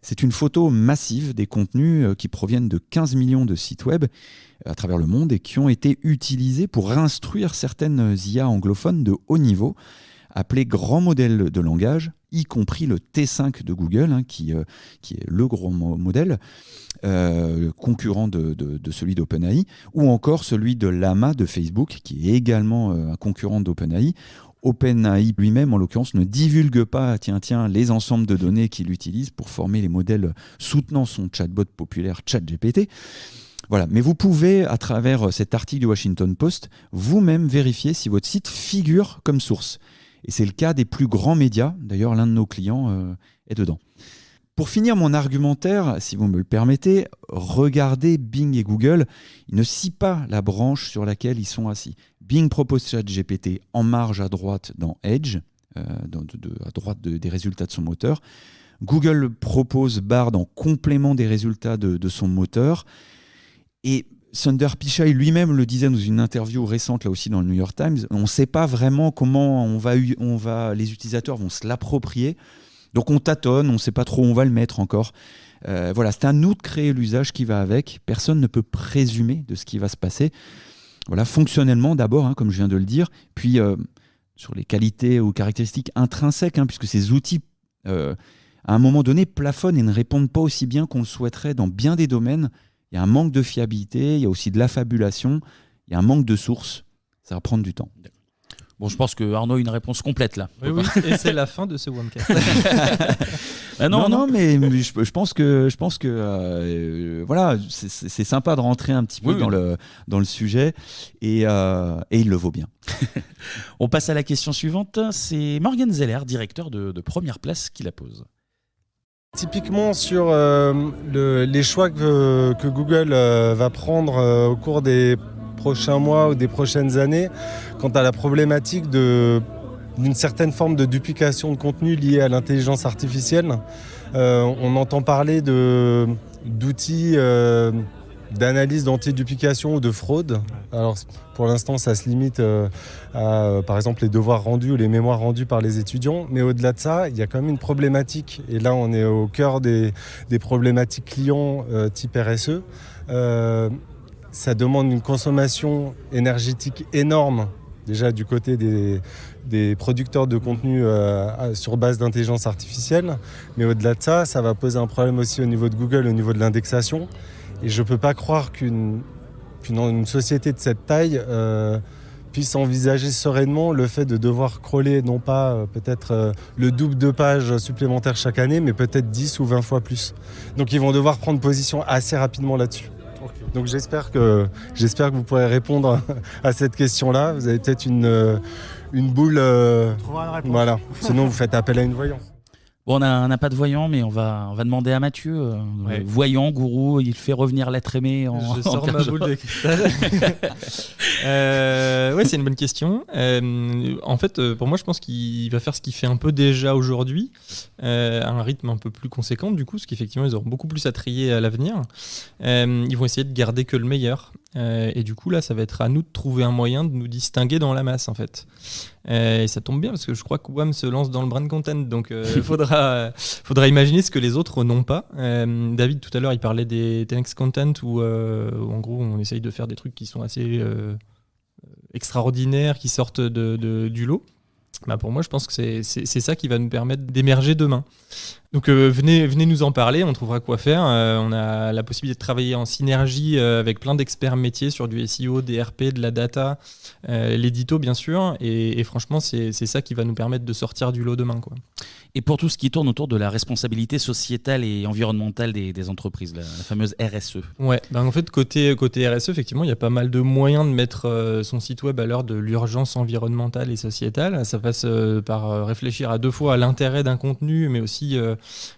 C'est une photo massive des contenus qui proviennent de 15 millions de sites web à travers le monde et qui ont été utilisés pour instruire certaines IA anglophones de haut niveau, appelées grands modèles de langage, y compris le T5 de Google, qui est le gros modèle, concurrent de celui d'OpenAI, ou encore celui de Llama de Facebook, qui est également un concurrent d'OpenAI. OpenAI lui-même, en l'occurrence, ne divulgue pas les ensembles de données qu'il utilise pour former les modèles soutenant son chatbot populaire ChatGPT. Voilà. Mais vous pouvez, à travers cet article du Washington Post, vous-même vérifier si votre site figure comme source. Et c'est le cas des plus grands médias. D'ailleurs, l'un de nos clients est dedans. Pour finir mon argumentaire, si vous me le permettez, regardez Bing et Google. Ils ne scient pas la branche sur laquelle ils sont assis. Bing propose ChatGPT en marge à droite dans Edge, à droite des résultats de son moteur. Google propose Bard en complément des résultats de son moteur. Et Sundar Pichai lui-même le disait dans une interview récente, là aussi dans le New York Times, on ne sait pas vraiment comment les utilisateurs vont se l'approprier. Donc on tâtonne, on ne sait pas trop où on va le mettre encore. Voilà, c'est à nous de créer l'usage qui va avec. Personne ne peut présumer de ce qui va se passer. Voilà, fonctionnellement d'abord, comme je viens de le dire, puis sur les qualités ou caractéristiques intrinsèques, puisque ces outils, à un moment donné, plafonnent et ne répondent pas aussi bien qu'on le souhaiterait dans bien des domaines. Il y a un manque de fiabilité, il y a aussi de l'affabulation, il y a un manque de sources. Ça va prendre du temps. Bon, je pense que Arnaud a une réponse complète là. Oui, et c'est la fin de ce Wamcast. non, mais je pense que voilà, c'est sympa de rentrer un petit peu dans le sujet et il le vaut bien. On passe à la question suivante. C'est Morgan Zeller, directeur de Première Place, qui la pose. Typiquement sur les choix que Google va prendre au cours des prochains mois ou des prochaines années quant à la problématique d'une certaine forme de duplication de contenu liée à l'intelligence artificielle. On entend parler d'outils d'analyse d'anti-duplication ou de fraude. Alors pour l'instant ça se limite à par exemple les devoirs rendus ou les mémoires rendues par les étudiants, mais au-delà de ça il y a quand même une problématique, et là on est au cœur des problématiques clients type RSE. Ça demande une consommation énergétique énorme, déjà du côté des producteurs de contenu sur base d'intelligence artificielle. Mais au-delà de ça, ça va poser un problème aussi au niveau de Google, au niveau de l'indexation. Et je ne peux pas croire qu'une société de cette taille puisse envisager sereinement le fait de devoir crawler, non pas peut-être le double de pages supplémentaires chaque année, mais peut-être 10 ou 20 fois plus. Donc ils vont devoir prendre position assez rapidement là-dessus. Donc j'espère que vous pourrez répondre à cette question-là. Vous avez peut-être une boule. Voilà. Sinon, vous faites appel à une voyante. Bon, on n'a pas de voyant, mais on va demander à Mathieu. Voyant, gourou, il fait revenir l'être aimé en. Je sors ma boule de cristal. C'est une bonne question. En fait, pour moi, je pense qu'il va faire ce qu'il fait un peu déjà aujourd'hui, à un rythme un peu plus conséquent, du coup, parce qu'effectivement, ils auront beaucoup plus à trier à l'avenir. Ils vont essayer de garder que le meilleur. Et du coup, là, ça va être à nous de trouver un moyen de nous distinguer dans la masse, en fait. Et ça tombe bien, parce que je crois que WAM se lance dans le brand content, donc il faudra imaginer ce que les autres n'ont pas. David, tout à l'heure, il parlait des 10x content, où en gros, on essaye de faire des trucs qui sont assez extraordinaires, qui sortent du lot. Bah pour moi, je pense que c'est ça qui va nous permettre d'émerger demain. Donc venez nous en parler, on trouvera quoi faire. On a la possibilité de travailler en synergie avec plein d'experts métiers sur du SEO, des RP, de la data, l'édito bien sûr. Et franchement, c'est ça qui va nous permettre de sortir du lot demain, quoi. Et pour tout ce qui tourne autour de la responsabilité sociétale et environnementale des entreprises, la fameuse RSE. Ouais, en fait, côté RSE, effectivement, il y a pas mal de moyens de mettre son site web à l'heure de l'urgence environnementale et sociétale. Ça passe par réfléchir à deux fois à l'intérêt d'un contenu, mais aussi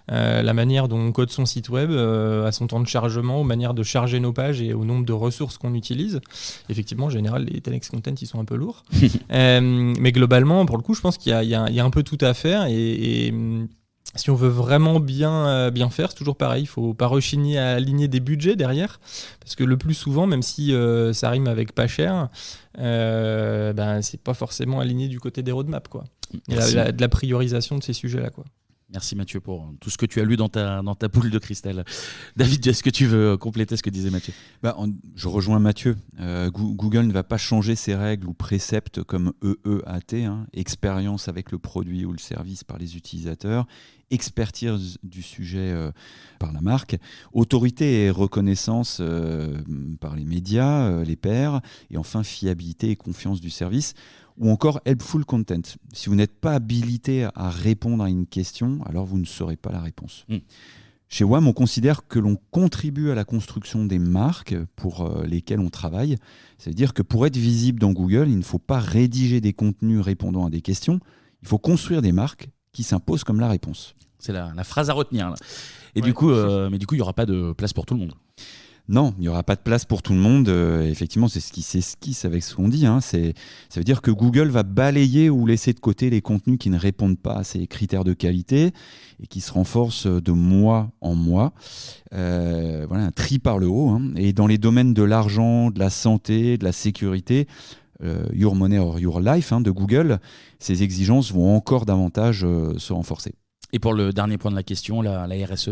la manière dont on code son site web, à son temps de chargement, aux manières de charger nos pages et au nombre de ressources qu'on utilise. Effectivement, en général, les 10x content, ils sont un peu lourds. Mais globalement, pour le coup, je pense qu'il y a un peu tout à faire et si on veut vraiment bien faire, c'est toujours pareil, il ne faut pas rechigner à aligner des budgets derrière, parce que le plus souvent, même si ça rime avec pas cher, c'est pas forcément aligné du côté des roadmaps, quoi. Il y a de la priorisation de ces sujets-là, quoi. Merci Mathieu pour tout ce que tu as lu dans ta boule de cristal. David, est-ce que tu veux compléter ce que disait Mathieu ? Je rejoins Mathieu. Google ne va pas changer ses règles ou préceptes comme EEAT, expérience avec le produit ou le service par les utilisateurs, expertise du sujet par la marque, autorité et reconnaissance par les médias, les pairs, et enfin fiabilité et confiance du service. Ou encore helpful content. Si vous n'êtes pas habilité à répondre à une question, alors vous ne saurez pas la réponse. Chez WAM, on considère que l'on contribue à la construction des marques pour lesquelles on travaille. C'est-à-dire que pour être visible dans Google, il ne faut pas rédiger des contenus répondant à des questions, il faut construire des marques qui s'imposent comme la réponse. C'est la phrase à retenir, là. Et du coup, il n'y aura pas de place pour tout le monde. Non, il n'y aura pas de place pour tout le monde. Effectivement, c'est ce qui s'esquisse avec ce qu'on dit. Ça veut dire que Google va balayer ou laisser de côté les contenus qui ne répondent pas à ces critères de qualité et qui se renforcent de mois en mois. Un tri par le haut. Et dans les domaines de l'argent, de la santé, de la sécurité, Your Money or Your Life de Google, ces exigences vont encore davantage se renforcer. Et pour le dernier point de la question, la RSE ?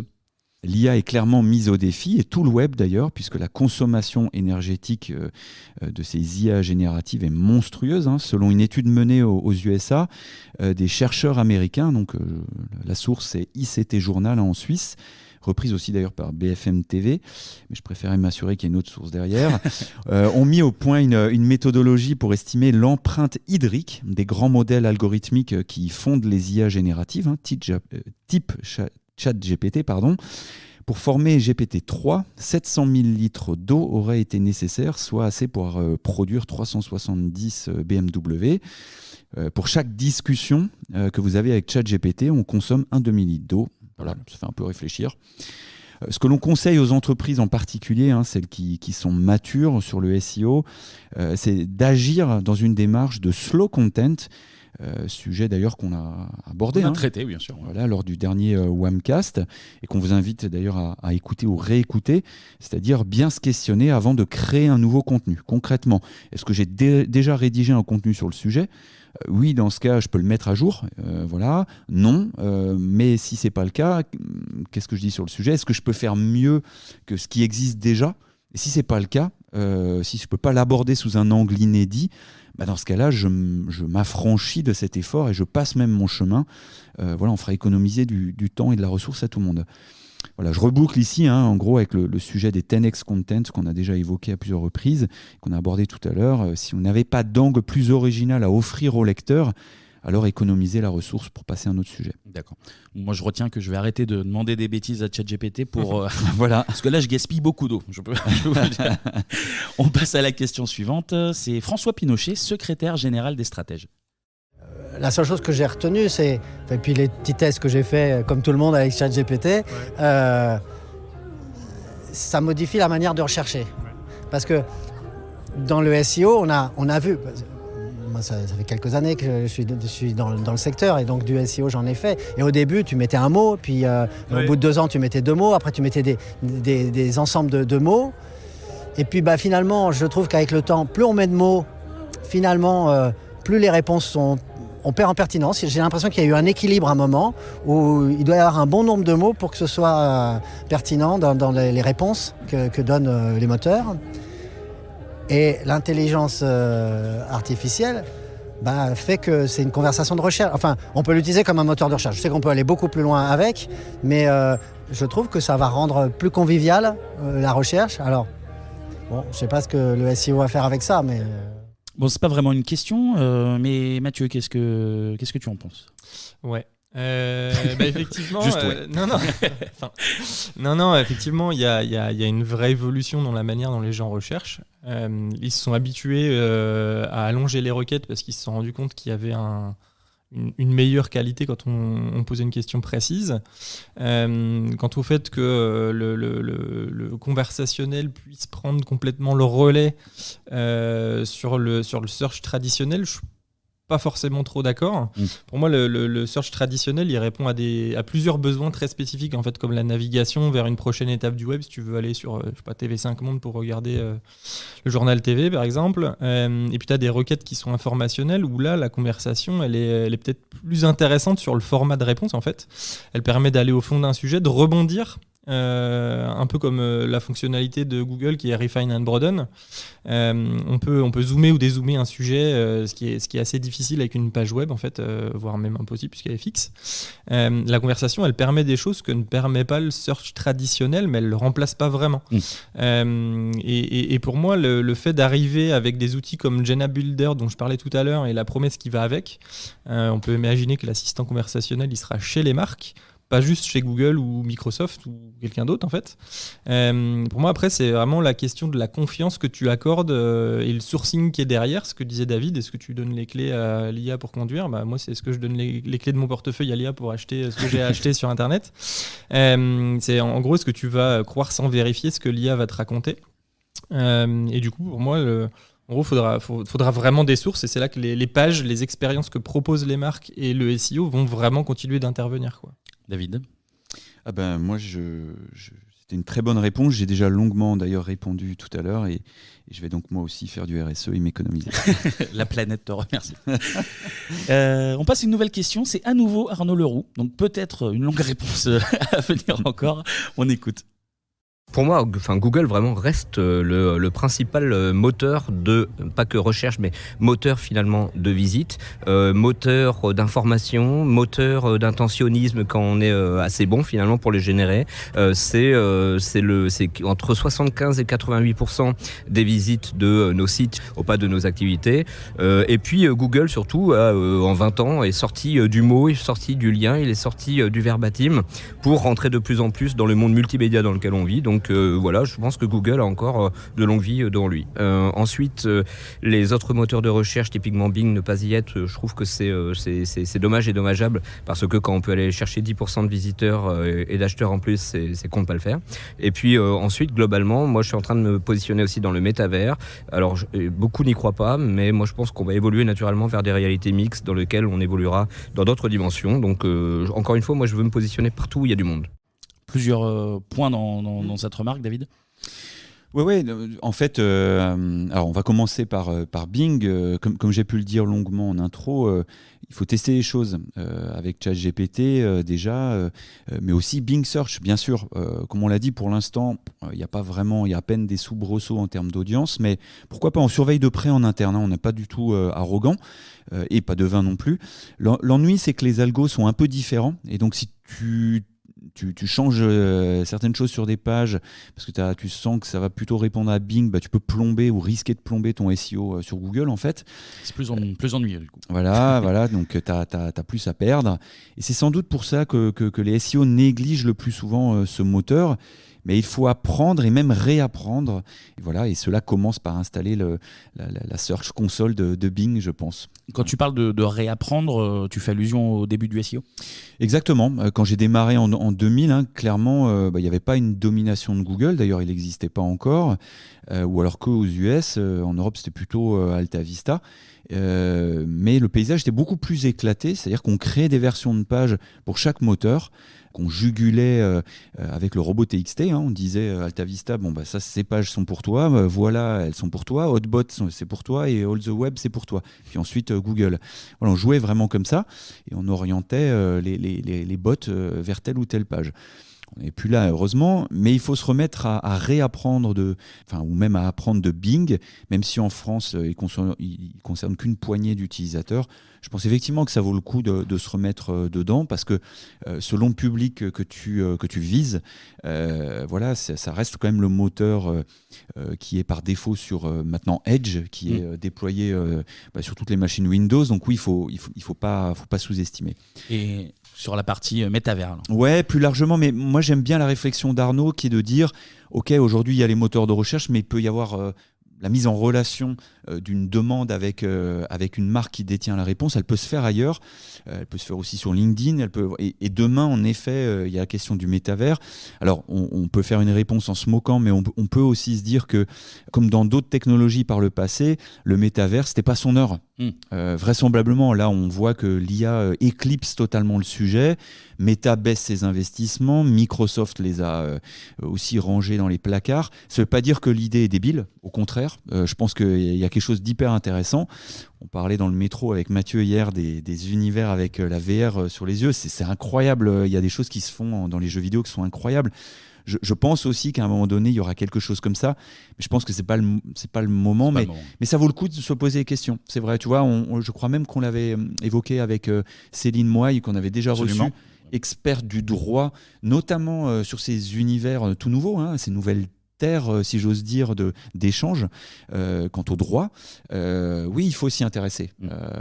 L'IA est clairement mise au défi, et tout le web d'ailleurs, puisque la consommation énergétique de ces IA génératives est monstrueuse. Selon une étude menée aux USA, des chercheurs américains, donc la source c'est ICT Journal en Suisse, reprise aussi d'ailleurs par BFM TV, mais je préférais m'assurer qu'il y ait une autre source derrière, ont mis au point une méthodologie pour estimer l'empreinte hydrique des grands modèles algorithmiques qui fondent les IA génératives, type ChatGPT, Pour former GPT-3, 700 000 litres d'eau auraient été nécessaires, soit assez pour produire 370 BMW. Pour chaque discussion que vous avez avec ChatGPT, on consomme un demi-litre d'eau. Voilà, ça fait un peu réfléchir. Ce que l'on conseille aux entreprises en particulier, celles qui sont matures sur le SEO, c'est d'agir dans une démarche de slow content, sujet d'ailleurs qu'on a abordé. On a traité, bien sûr. Voilà, lors du dernier WAMcast, et qu'on vous invite d'ailleurs à écouter ou réécouter, c'est-à-dire bien se questionner avant de créer un nouveau contenu. Concrètement, est-ce que j'ai déjà rédigé un contenu sur le sujet ? Oui, dans ce cas, je peux le mettre à jour. Voilà. Non, mais si c'est pas le cas, qu'est-ce que je dis sur le sujet ? Est-ce que je peux faire mieux que ce qui existe déjà ? Et si c'est pas le cas, si je peux pas l'aborder sous un angle inédit, dans ce cas-là, je m'affranchis de cet effort et je passe même mon chemin. On fera économiser du temps et de la ressource à tout le monde. Voilà, je reboucle ici, en gros, avec le sujet des 10x Content qu'on a déjà évoqué à plusieurs reprises, qu'on a abordé tout à l'heure. Si on n'avait pas d'angle plus original à offrir au lecteur, alors économiser la ressource pour passer à un autre sujet. D'accord. Moi, je retiens que je vais arrêter de demander des bêtises à ChatGPT pour... Voilà. Parce que là, je gaspille beaucoup d'eau. Je peux vous dire. On passe à la question suivante. C'est François Pinochet, secrétaire général des stratèges. La seule chose que j'ai retenue, c'est, et puis les petits tests que j'ai fait comme tout le monde avec ChatGPT, ça modifie la manière de rechercher. Parce que dans le SEO, on a vu, moi ça fait quelques années que je suis dans le secteur, et donc du SEO j'en ai fait. Et au début, tu mettais un mot, puis au bout de 2 ans, tu mettais 2 mots, après tu mettais des ensembles de mots. Et puis finalement, je trouve qu'avec le temps, plus on met de mots, finalement, plus les réponses on perd en pertinence. J'ai l'impression qu'il y a eu un équilibre à un moment où il doit y avoir un bon nombre de mots pour que ce soit pertinent dans les réponses que donnent les moteurs. Et l'intelligence artificielle fait que c'est une conversation de recherche. Enfin, on peut l'utiliser comme un moteur de recherche. Je sais qu'on peut aller beaucoup plus loin avec, mais je trouve que ça va rendre plus convivial la recherche. Alors, bon, je ne sais pas ce que le SEO va faire avec ça, mais... Bon, c'est pas vraiment une question, mais Mathieu, qu'est-ce que tu en penses ? Ouais. Effectivement, Juste ouais. non, effectivement, il y a une vraie évolution dans la manière dont les gens recherchent. Ils se sont habitués à allonger les requêtes parce qu'ils se sont rendus compte qu'il y avait une meilleure qualité quand on posait une question précise. Quant au fait que le conversationnel puisse prendre complètement le relais sur le search traditionnel, je suis pas forcément trop d'accord. Pour moi, le search traditionnel, il répond à plusieurs besoins très spécifiques, en fait, comme la navigation vers une prochaine étape du web, si tu veux aller sur TV5 Monde pour regarder le journal TV, par exemple. Et puis, tu as des requêtes qui sont informationnelles, où là, la conversation, elle est peut-être plus intéressante sur le format de réponse, en fait. Elle permet d'aller au fond d'un sujet, de rebondir. Un peu comme la fonctionnalité de Google qui est Refine and Broaden. On peut zoomer ou dézoomer un sujet, ce qui est assez difficile avec une page web, en fait, voire même impossible puisqu'elle est fixe. La conversation, elle permet des choses que ne permet pas le search traditionnel, mais elle ne le remplace pas vraiment. Et pour moi, le fait d'arriver avec des outils comme Jenna Builder, dont je parlais tout à l'heure, et la promesse qui va avec, on peut imaginer que l'assistant conversationnel, il sera chez les marques, pas juste chez Google ou Microsoft ou quelqu'un d'autre, en fait. Pour moi, après, c'est vraiment la question de la confiance que tu accordes et le sourcing qui est derrière, ce que disait David. Est-ce que tu donnes les clés à l'IA pour conduire ? Moi, c'est ce que je donne les clés de mon portefeuille à l'IA pour acheter ce que j'ai acheté sur Internet. C'est en gros, est-ce que tu vas croire sans vérifier ce que l'IA va te raconter ? Et du coup, pour moi, en gros, faudra vraiment des sources, et c'est là que les pages, les expériences que proposent les marques et le SEO vont vraiment continuer d'intervenir, quoi. David ? Moi, c'était une très bonne réponse. J'ai déjà longuement d'ailleurs répondu tout à l'heure, et je vais donc moi aussi faire du RSE et m'économiser. La planète te remercie. On passe à une nouvelle question. C'est à nouveau Arnaud Leroux. Donc peut-être une longue réponse à venir encore. On écoute. Pour moi, Google vraiment reste le principal moteur de, pas que recherche, mais moteur finalement de visite, moteur d'information, moteur d'intentionnisme quand on est assez bon finalement pour les générer. C'est entre 75 et 88% des visites de nos sites au pas de nos activités. Et puis Google surtout, en 20 ans, est sorti du mot, est sorti du lien, il est sorti du verbatim pour rentrer de plus en plus dans le monde multimédia dans lequel on vit. Donc voilà, je pense que Google a encore de longue vie devant lui. Ensuite, les autres moteurs de recherche, typiquement Bing, ne pas y être, je trouve que c'est dommage et dommageable, parce que quand on peut aller chercher 10% de visiteurs et d'acheteurs en plus, c'est con de pas le faire. Et puis ensuite, globalement, moi je suis en train de me positionner aussi dans le métavers. Alors beaucoup n'y croient pas, mais moi je pense qu'on va évoluer naturellement vers des réalités mixtes dans lesquelles on évoluera dans d'autres dimensions. Donc encore une fois, moi je veux me positionner partout où il y a du monde. Plusieurs points dans cette remarque, David ? Ouais, en fait, alors on va commencer par Bing. Comme j'ai pu le dire longuement en intro, il faut tester les choses avec ChatGPT déjà, mais aussi Bing Search, bien sûr. Comme on l'a dit, pour l'instant, il y a à peine des soubresauts en termes d'audience, mais pourquoi pas, on surveille de près en interne, on n'est pas du tout arrogant, et pas devin non plus. L'ennui, c'est que les algos sont un peu différents, et donc si tu changes certaines choses sur des pages parce que tu sens que ça va plutôt répondre à Bing, tu peux plomber ou risquer de plomber ton SEO sur Google, en fait. C'est plus ennuyeux du coup. Voilà, donc tu as plus à perdre. Et c'est sans doute pour ça que les SEO négligent le plus souvent ce moteur. Mais il faut apprendre et même réapprendre. Et voilà, et cela commence par installer la Search Console de Bing, je pense. Quand tu parles de réapprendre, tu fais allusion au début du SEO ? Exactement. Quand j'ai démarré en 2000, clairement, il n'y avait pas une domination de Google. D'ailleurs, il n'existait pas encore. Ou alors qu'aux US, en Europe, c'était plutôt Alta Vista. Mais le paysage était beaucoup plus éclaté. C'est-à-dire qu'on créait des versions de pages pour chaque moteur, qu'on jugulait avec le robot TXT. On disait Alta Vista, ça, ces pages sont pour toi, voilà, elles sont pour toi, Hotbot, c'est pour toi, et All the Web, c'est pour toi. Puis ensuite, Google. Voilà, on jouait vraiment comme ça, et on orientait les bots vers telle ou telle page. On n'est plus là, heureusement, mais il faut se remettre à réapprendre ou même à apprendre de Bing, même si en France, il concerne qu'une poignée d'utilisateurs. Je pense effectivement que ça vaut le coup de se remettre dedans, parce que selon le public que tu vises, ça reste quand même le moteur qui est par défaut sur maintenant Edge, qui est déployé sur toutes les machines Windows. Donc oui, il faut pas sous-estimer. Et sur la partie métavers. Ouais, plus largement, mais moi j'aime bien la réflexion d'Arnaud qui est de dire, ok, aujourd'hui il y a les moteurs de recherche, mais il peut y avoir la mise en relation d'une demande avec une marque qui détient la réponse. Elle peut se faire ailleurs, elle peut se faire aussi sur LinkedIn, et demain en effet il y a la question du métavers. Alors on peut faire une réponse en se moquant, mais on peut aussi se dire que, comme dans d'autres technologies par le passé, le métavers c'était pas son heure. Vraisemblablement, là, on voit que l'IA éclipse totalement le sujet. Meta baisse ses investissements. Microsoft les a aussi rangés dans les placards. Ça ne veut pas dire que l'idée est débile. Au contraire, je pense qu'il y a quelque chose d'hyper intéressant. On parlait dans le métro avec Mathieu hier des univers avec la VR sur les yeux. C'est incroyable. Il y a des choses qui se font dans les jeux vidéo qui sont incroyables. Je pense aussi qu'à un moment donné, il y aura quelque chose comme ça. Mais je pense que c'est pas le moment. Mais ça vaut le coup de se poser des questions. C'est vrai, tu vois, je crois même qu'on l'avait évoqué avec Céline Moy, qu'on avait déjà reçu, experte du droit, notamment sur ces univers tout nouveaux, ces nouvelles terres, si j'ose dire, d'échange quant au droit. Oui, il faut s'y intéresser.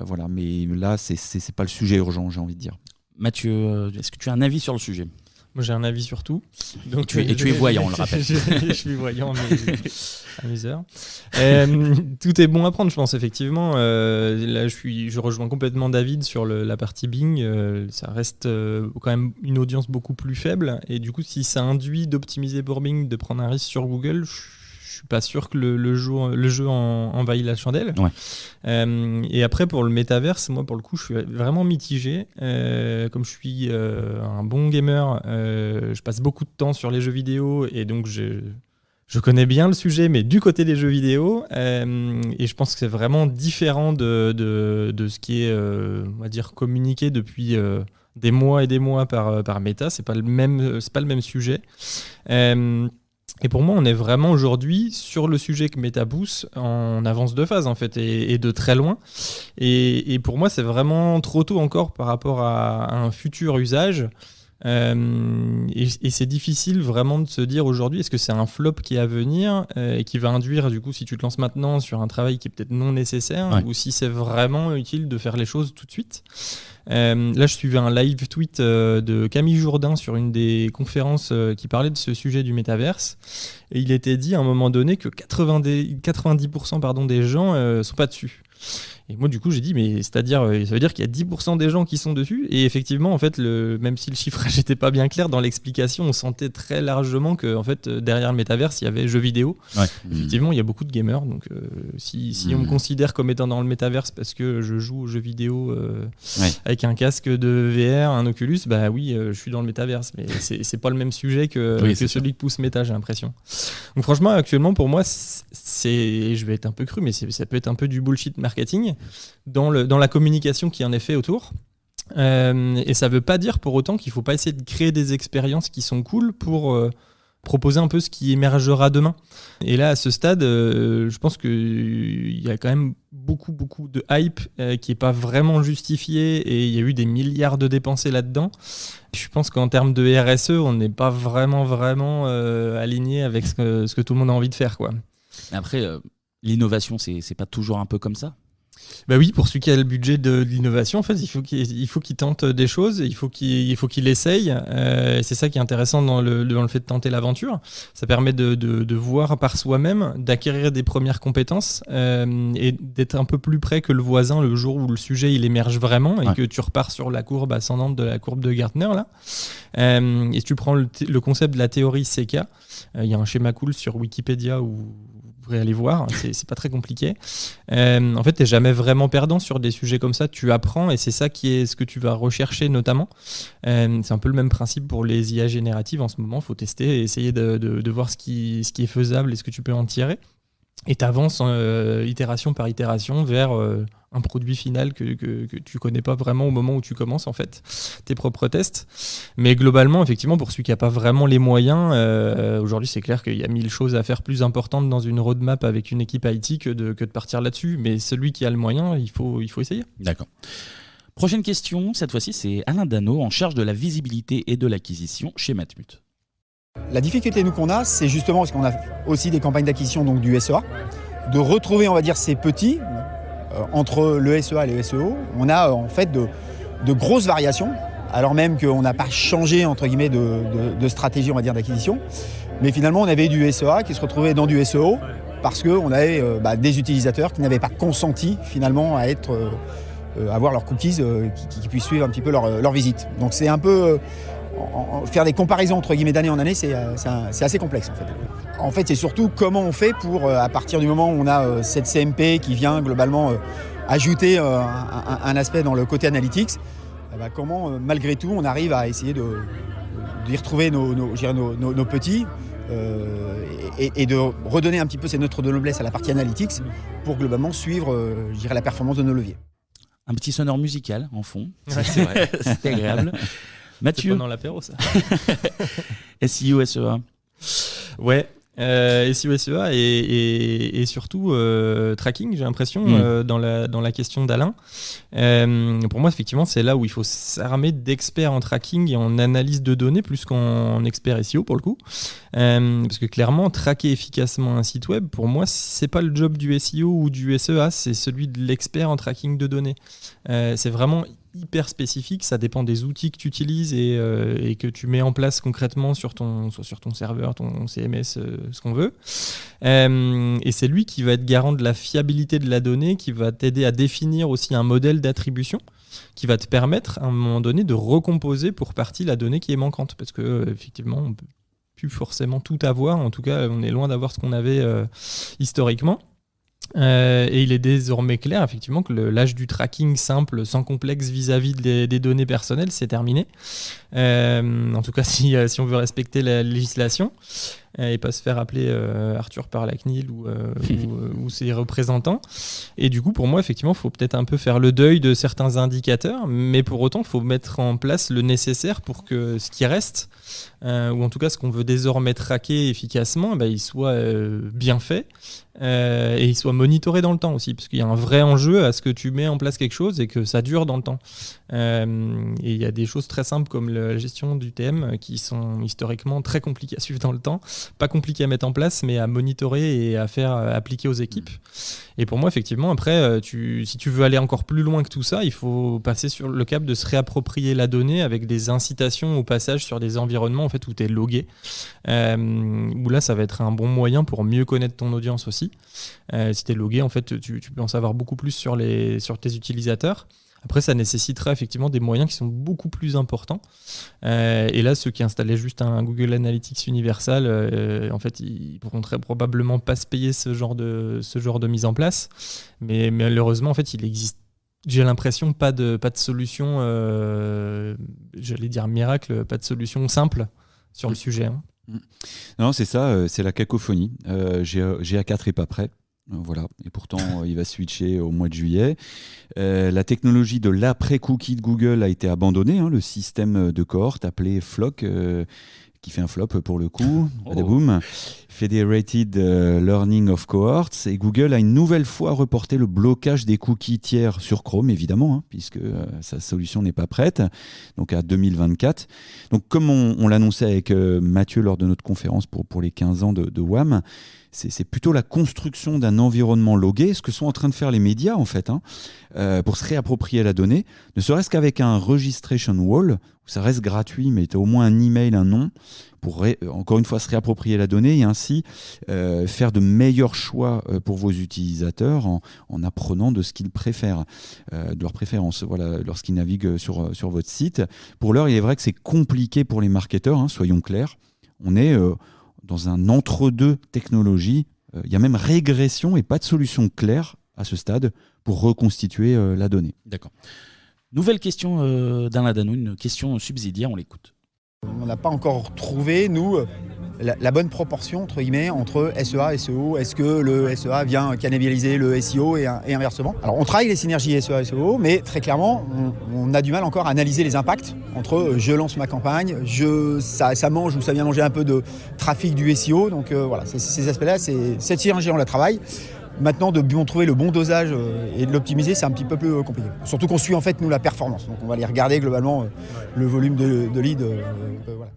Voilà, mais là, c'est pas le sujet urgent, j'ai envie de dire. Mathieu, est-ce que tu as un avis sur le sujet ? Moi, j'ai un avis sur tout. Donc, tu es voyant, on le rappelle. Je suis voyant à mes heures. Tout est bon à prendre, je pense, effectivement. Là, je rejoins complètement David sur la partie Bing. Ça reste quand même une audience beaucoup plus faible. Et du coup, si ça induit d'optimiser pour Bing, de prendre un risque sur Google, je suis pas sûr que le jeu envahit la chandelle. Ouais. Et après, pour le métaverse, moi, pour le coup, je suis vraiment mitigé. Comme je suis un bon gamer, je passe beaucoup de temps sur les jeux vidéo et donc je connais bien le sujet, mais du côté des jeux vidéo. Et je pense que c'est vraiment différent de ce qui est, on va dire, communiqué depuis des mois et des mois par Meta. C'est pas le même sujet. Et pour moi, on est vraiment aujourd'hui sur le sujet que Meta pousse en avance de phase en fait, et de très loin. Et pour moi, c'est vraiment trop tôt encore par rapport à un futur usage. Et c'est difficile vraiment de se dire aujourd'hui, est-ce que c'est un flop qui est à venir et qui va induire, du coup, si tu te lances maintenant sur un travail qui est peut-être non nécessaire, ou si c'est vraiment utile de faire les choses tout de suite. Là, je suivais un live tweet de Camille Jourdain sur une des conférences qui parlait de ce sujet du métaverse. Et il était dit à un moment donné que 90% des gens sont pas dessus. Et moi, du coup, j'ai dit, mais c'est-à-dire, ça veut dire qu'il y a 10% des gens qui sont dessus. Et effectivement, en fait, même si le chiffrage n'était pas bien clair dans l'explication, on sentait très largement que, en fait, derrière le métaverse, il y avait jeux vidéo. Ouais. Effectivement, il y a beaucoup de gamers. Donc, si on me considère comme étant dans le métaverse parce que je joue aux jeux vidéo avec un casque de VR, un Oculus, bah oui, je suis dans le métaverse. Mais c'est pas le même sujet que celui que pousse Meta, j'ai l'impression. Donc, franchement, actuellement, pour moi, je vais être un peu cru, mais ça peut être un peu du bullshit marketing dans la communication qui en est fait autour. Et ça ne veut pas dire pour autant qu'il ne faut pas essayer de créer des expériences qui sont cool pour proposer un peu ce qui émergera demain. Et là, à ce stade, je pense qu'il y a quand même beaucoup de hype qui n'est pas vraiment justifiée et il y a eu des milliards de dépensés là-dedans. Je pense qu'en termes de RSE, on n'est pas vraiment aligné avec ce que tout le monde a envie de faire, quoi. Après, l'innovation, c'est pas toujours un peu comme ça ? Bah oui, pour celui qui a le budget de l'innovation, en fait, il faut qu'il tente des choses, il faut qu'il essaye. Et c'est ça qui est intéressant dans le fait de tenter l'aventure. Ça permet de voir par soi-même, d'acquérir des premières compétences et d'être un peu plus près que le voisin le jour où le sujet il émerge vraiment et que tu repars sur la courbe ascendante de la courbe de Gartner là. Et si tu prends le concept de la théorie CK, il y a un schéma cool sur Wikipédia où vous pourrez aller voir, c'est pas très compliqué. En fait, tu n'es jamais vraiment perdant sur des sujets comme ça, tu apprends et c'est ça qui est ce que tu vas rechercher notamment. C'est un peu le même principe pour les IA génératives en ce moment, il faut tester et essayer de voir ce qui est faisable et ce que tu peux en tirer. Et tu avances itération par itération vers un produit final que tu connais pas vraiment au moment où tu commences en fait tes propres tests. Mais globalement, effectivement, pour celui qui n'a pas vraiment les moyens, aujourd'hui c'est clair qu'il y a 1000 choses à faire plus importantes dans une roadmap avec une équipe IT que de partir là-dessus. Mais celui qui a le moyen, il faut essayer. D'accord. Prochaine question, cette fois-ci c'est Alain Dano en charge de la visibilité et de l'acquisition chez Matmut. La difficulté nous qu'on a, c'est justement parce qu'on a aussi des campagnes d'acquisition donc du SEA, de retrouver on va dire ces petits entre le SEA et le SEO. On a en fait de grosses variations, alors même qu'on n'a pas changé entre guillemets de stratégie on va dire d'acquisition. Mais finalement on avait du SEA qui se retrouvait dans du SEO parce qu'on avait des utilisateurs qui n'avaient pas consenti finalement à avoir leurs cookies qui puissent suivre un petit peu leur visite. Donc c'est un peu faire des comparaisons entre guillemets d'année en année, c'est assez complexe en fait. En fait, c'est surtout comment on fait pour, à partir du moment où on a cette CMP qui vient globalement ajouter un aspect dans le côté analytics, comment malgré tout on arrive à essayer d'y retrouver nos petits et de redonner un petit peu ces neutres de noblesse à la partie analytics pour globalement suivre la performance de nos leviers. Un petit sonore musical en fond, Ouais. c'est vrai, c'est agréable. Mathieu, C'est pendant l'apéro, ça. SEO, SEA. Ouais. SEO, SEA et surtout tracking, j'ai l'impression, dans la question d'Alain. Pour moi, effectivement, c'est là où il faut s'armer d'experts en tracking et en analyse de données plus qu'en expert SEO pour le coup. Parce que clairement, traquer efficacement un site web, pour moi, c'est pas le job du SEO ou du SEA, c'est celui de l'expert en tracking de données. C'est vraiment hyper spécifique, ça dépend des outils que tu utilises et que tu mets en place concrètement soit sur ton serveur, ton CMS, ce qu'on veut. Et c'est lui qui va être garant de la fiabilité de la donnée, qui va t'aider à définir aussi un modèle d'attribution, qui va te permettre à un moment donné de recomposer pour partie la donnée qui est manquante, parce que effectivement on peut plus forcément tout avoir, en tout cas on est loin d'avoir ce qu'on avait historiquement. Et il est désormais clair effectivement que l'âge du tracking simple, sans complexe vis-à-vis des données personnelles, c'est terminé. En tout cas, si on veut respecter la législation et pas se faire appeler Arthur par la CNIL ou ses représentants. Et du coup, pour moi, effectivement, il faut peut-être un peu faire le deuil de certains indicateurs, mais pour autant, il faut mettre en place le nécessaire pour que ce qui reste, ou en tout cas ce qu'on veut désormais traquer efficacement, il soit bien fait. Et il soit monitoré dans le temps aussi, parce qu'il y a un vrai enjeu à ce que tu mets en place quelque chose et que ça dure dans le temps. Et il y a des choses très simples comme la gestion du TM qui sont historiquement très compliquées à suivre dans le temps, pas compliquées à mettre en place, mais à monitorer et à faire appliquer aux équipes. Et pour moi, effectivement, après, si tu veux aller encore plus loin que tout ça, il faut passer sur le cap de se réapproprier la donnée avec des incitations au passage sur des environnements en fait, où tu es logué. Où là, ça va être un bon moyen pour mieux connaître ton audience aussi. Si tu es logué, en fait, tu peux en savoir beaucoup plus sur tes utilisateurs. Après, ça nécessitera effectivement des moyens qui sont beaucoup plus importants. Et là, ceux qui installaient juste un Google Analytics Universal, en fait, ils pourront très probablement pas se payer ce genre de mise en place. Mais malheureusement, en fait, il existe, j'ai l'impression, pas de solution, j'allais dire miracle, pas de solution simple sur le sujet. Hein. Non, c'est ça, c'est la cacophonie. GA4 est pas prêt. Voilà. Et pourtant, il va switcher au mois de juillet. La technologie de l'après-cookie de Google a été abandonnée. Le système de cohorte appelé FLoC, qui fait un flop pour le coup. Badaboum. Federated Learning of Cohorts. Et Google a une nouvelle fois reporté le blocage des cookies tiers sur Chrome, évidemment, puisque sa solution n'est pas prête. Donc à 2024. Donc comme on l'annonçait avec Mathieu lors de notre conférence pour les 15 ans de WAM, c'est plutôt la construction d'un environnement logué, ce que sont en train de faire les médias en fait, pour se réapproprier la donnée, ne serait-ce qu'avec un registration wall, où ça reste gratuit, mais tu as au moins un email, un nom, pour encore une fois se réapproprier la donnée et ainsi faire de meilleurs choix pour vos utilisateurs en apprenant de ce qu'ils préfèrent, de leurs préférences, voilà, lorsqu'ils naviguent sur votre site. Pour l'heure, il est vrai que c'est compliqué pour les marketeurs, soyons clairs. On est dans un entre-deux technologie. Il y a même régression et pas de solution claire à ce stade pour reconstituer la donnée. D'accord. Nouvelle question d'Alain Danou, une question subsidiaire, on l'écoute. On n'a pas encore trouvé, nous, la bonne proportion entre guillemets entre SEA et SEO. Est-ce que le SEA vient cannibaliser le SEO et inversement? Alors on travaille les synergies SEA et SEO, mais très clairement on a du mal encore à analyser les impacts entre je lance ma campagne, ça mange ou ça vient manger un peu de trafic du SEO. Donc voilà, ces aspects-là, cette synergie on la travaille. Maintenant, de trouver le bon dosage et de l'optimiser, c'est un petit peu plus compliqué. Surtout qu'on suit en fait nous la performance. Donc on va aller regarder globalement le volume de leads. Voilà.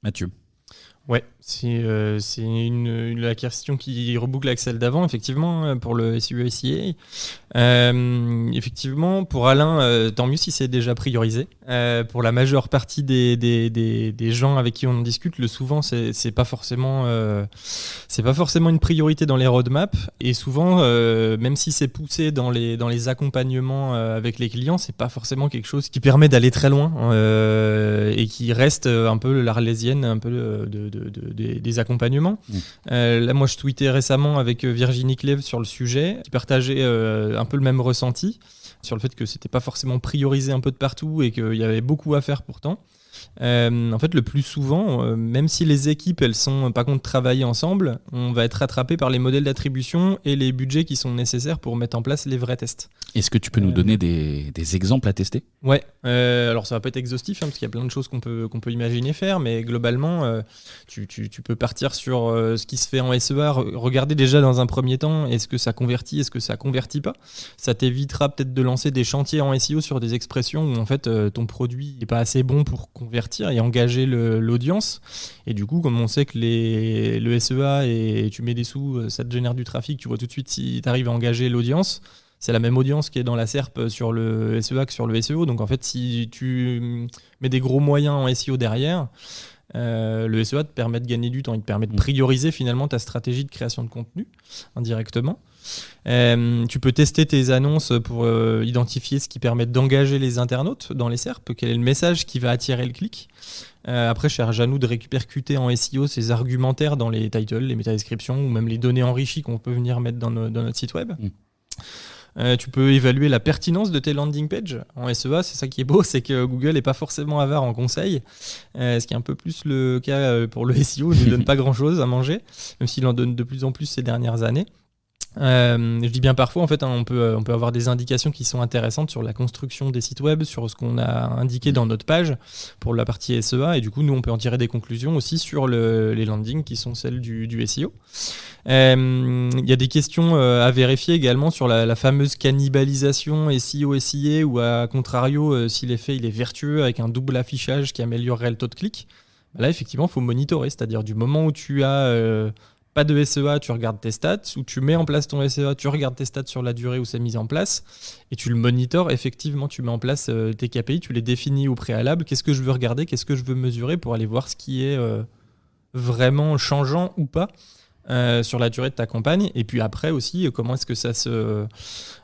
Mathieu. Ouais, c'est la question qui reboucle avec celle d'avant, effectivement, pour le SEO SEA. Effectivement, pour Alain, tant mieux si c'est déjà priorisé. Pour la majeure partie des gens avec qui on en discute, le souvent c'est pas forcément une priorité dans les roadmaps, et souvent même si c'est poussé dans les accompagnements avec les clients, c'est pas forcément quelque chose qui permet d'aller très loin et qui reste un peu l'arlésienne un peu des accompagnements. Là moi je tweetais récemment avec Virginie Clèves sur le sujet, qui partageait un peu le même ressenti sur le fait que c'était pas forcément priorisé un peu de partout et qu'il y avait beaucoup à faire pourtant. En fait, le plus souvent, même si les équipes elles sont par contre travaillées ensemble, on va être rattrapé par les modèles d'attribution et les budgets qui sont nécessaires pour mettre en place les vrais tests. Est-ce que tu peux nous donner des exemples à tester ? Ouais, alors ça va pas être exhaustif parce qu'il y a plein de choses qu'on peut imaginer faire, mais globalement, tu peux partir sur ce qui se fait en SEA, regarder déjà dans un premier temps, est-ce que ça convertit, est-ce que ça convertit pas. Ça t'évitera peut-être de lancer des chantiers en SEO sur des expressions où en fait ton produit n'est pas assez bon pour convertir et engager l'audience. Et du coup, comme on sait que le SEA et tu mets des sous, ça te génère du trafic, tu vois tout de suite si tu arrives à engager l'audience. C'est la même audience qui est dans la SERP sur le SEA que sur le SEO. Donc en fait, si tu mets des gros moyens en SEO derrière, le SEA te permet de gagner du temps. Il te permet de prioriser finalement ta stratégie de création de contenu indirectement. Tu peux tester tes annonces pour identifier ce qui permet d'engager les internautes dans les SERP, quel est le message qui va attirer le clic. Après, charge à nous de répercuter en SEO ces argumentaires dans les titles, les métadescriptions ou même les données enrichies qu'on peut venir mettre dans notre site web. Tu peux évaluer la pertinence de tes landing pages. En SEA, c'est ça qui est beau, c'est que Google n'est pas forcément avare en conseils, ce qui est un peu plus le cas pour le SEO, il ne donne pas grand-chose à manger, même s'il en donne de plus en plus ces dernières années. Je dis bien parfois, en fait, on peut avoir des indications qui sont intéressantes sur la construction des sites web, sur ce qu'on a indiqué dans notre page pour la partie SEA, et du coup, nous, on peut en tirer des conclusions aussi sur les landings qui sont celles du SEO. Il y a des questions à vérifier également sur la fameuse cannibalisation SEO-SIA, ou à contrario, si l'effet il est vertueux avec un double affichage qui améliorerait le taux de clic. Là, effectivement, il faut monitorer, c'est-à-dire du moment où tu as pas de SEA, tu regardes tes stats, ou tu mets en place ton SEA, tu regardes tes stats sur la durée où c'est mis en place, et tu le monitores, effectivement, tu mets en place tes KPI, tu les définis au préalable, qu'est-ce que je veux regarder, qu'est-ce que je veux mesurer pour aller voir ce qui est vraiment changeant ou pas sur la durée de ta campagne, et puis après aussi, comment est-ce que ça se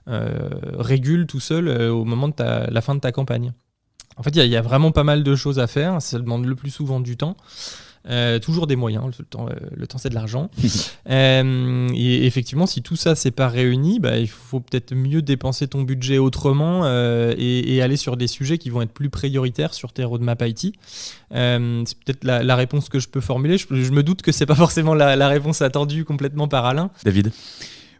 régule tout seul au moment de la fin de ta campagne. En fait, il y a vraiment pas mal de choses à faire, ça demande le plus souvent du temps. Toujours des moyens, le temps c'est de l'argent. Et effectivement, si tout ça c'est pas réuni, il faut peut-être mieux dépenser ton budget autrement et aller sur des sujets qui vont être plus prioritaires sur tes roadmaps IT. C'est peut-être la réponse que je peux formuler. Je me doute que c'est pas forcément la réponse attendue complètement par Alain. David ?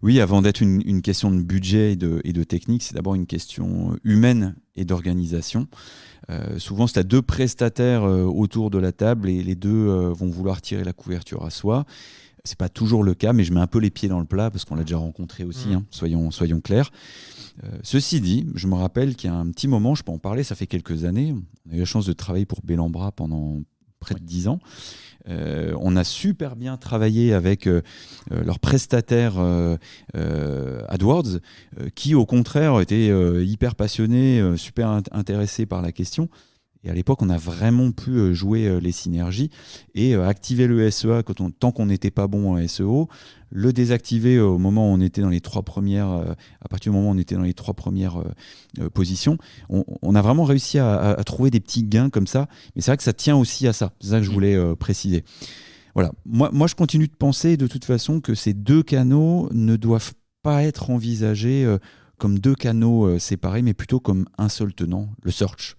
Oui, avant d'être une question de budget et de technique, c'est d'abord une question humaine et d'organisation. Souvent, c'est à deux prestataires autour de la table et les deux vont vouloir tirer la couverture à soi. C'est pas toujours le cas, mais je mets un peu les pieds dans le plat parce qu'on l'a déjà rencontré aussi, soyons clairs. Ceci dit, je me rappelle qu'il y a un petit moment, je peux en parler, ça fait quelques années, on a eu la chance de travailler pour Bellambra pendant près de 10 ans. On a super bien travaillé avec leurs prestataires AdWords qui au contraire étaient hyper passionnés, super intéressés par la question. Et à l'époque, on a vraiment pu jouer les synergies et activer le SEA tant qu'on n'était pas bon en SEO, le désactiver au moment où on était dans les trois premières, à partir du moment où on était dans les 3 premières positions. On a vraiment réussi à trouver des petits gains comme ça, mais c'est vrai que ça tient aussi à ça. C'est ça que je voulais préciser. Voilà. Moi, je continue de penser de toute façon que ces deux canaux ne doivent pas être envisagés comme deux canaux séparés, mais plutôt comme un seul tenant, le search.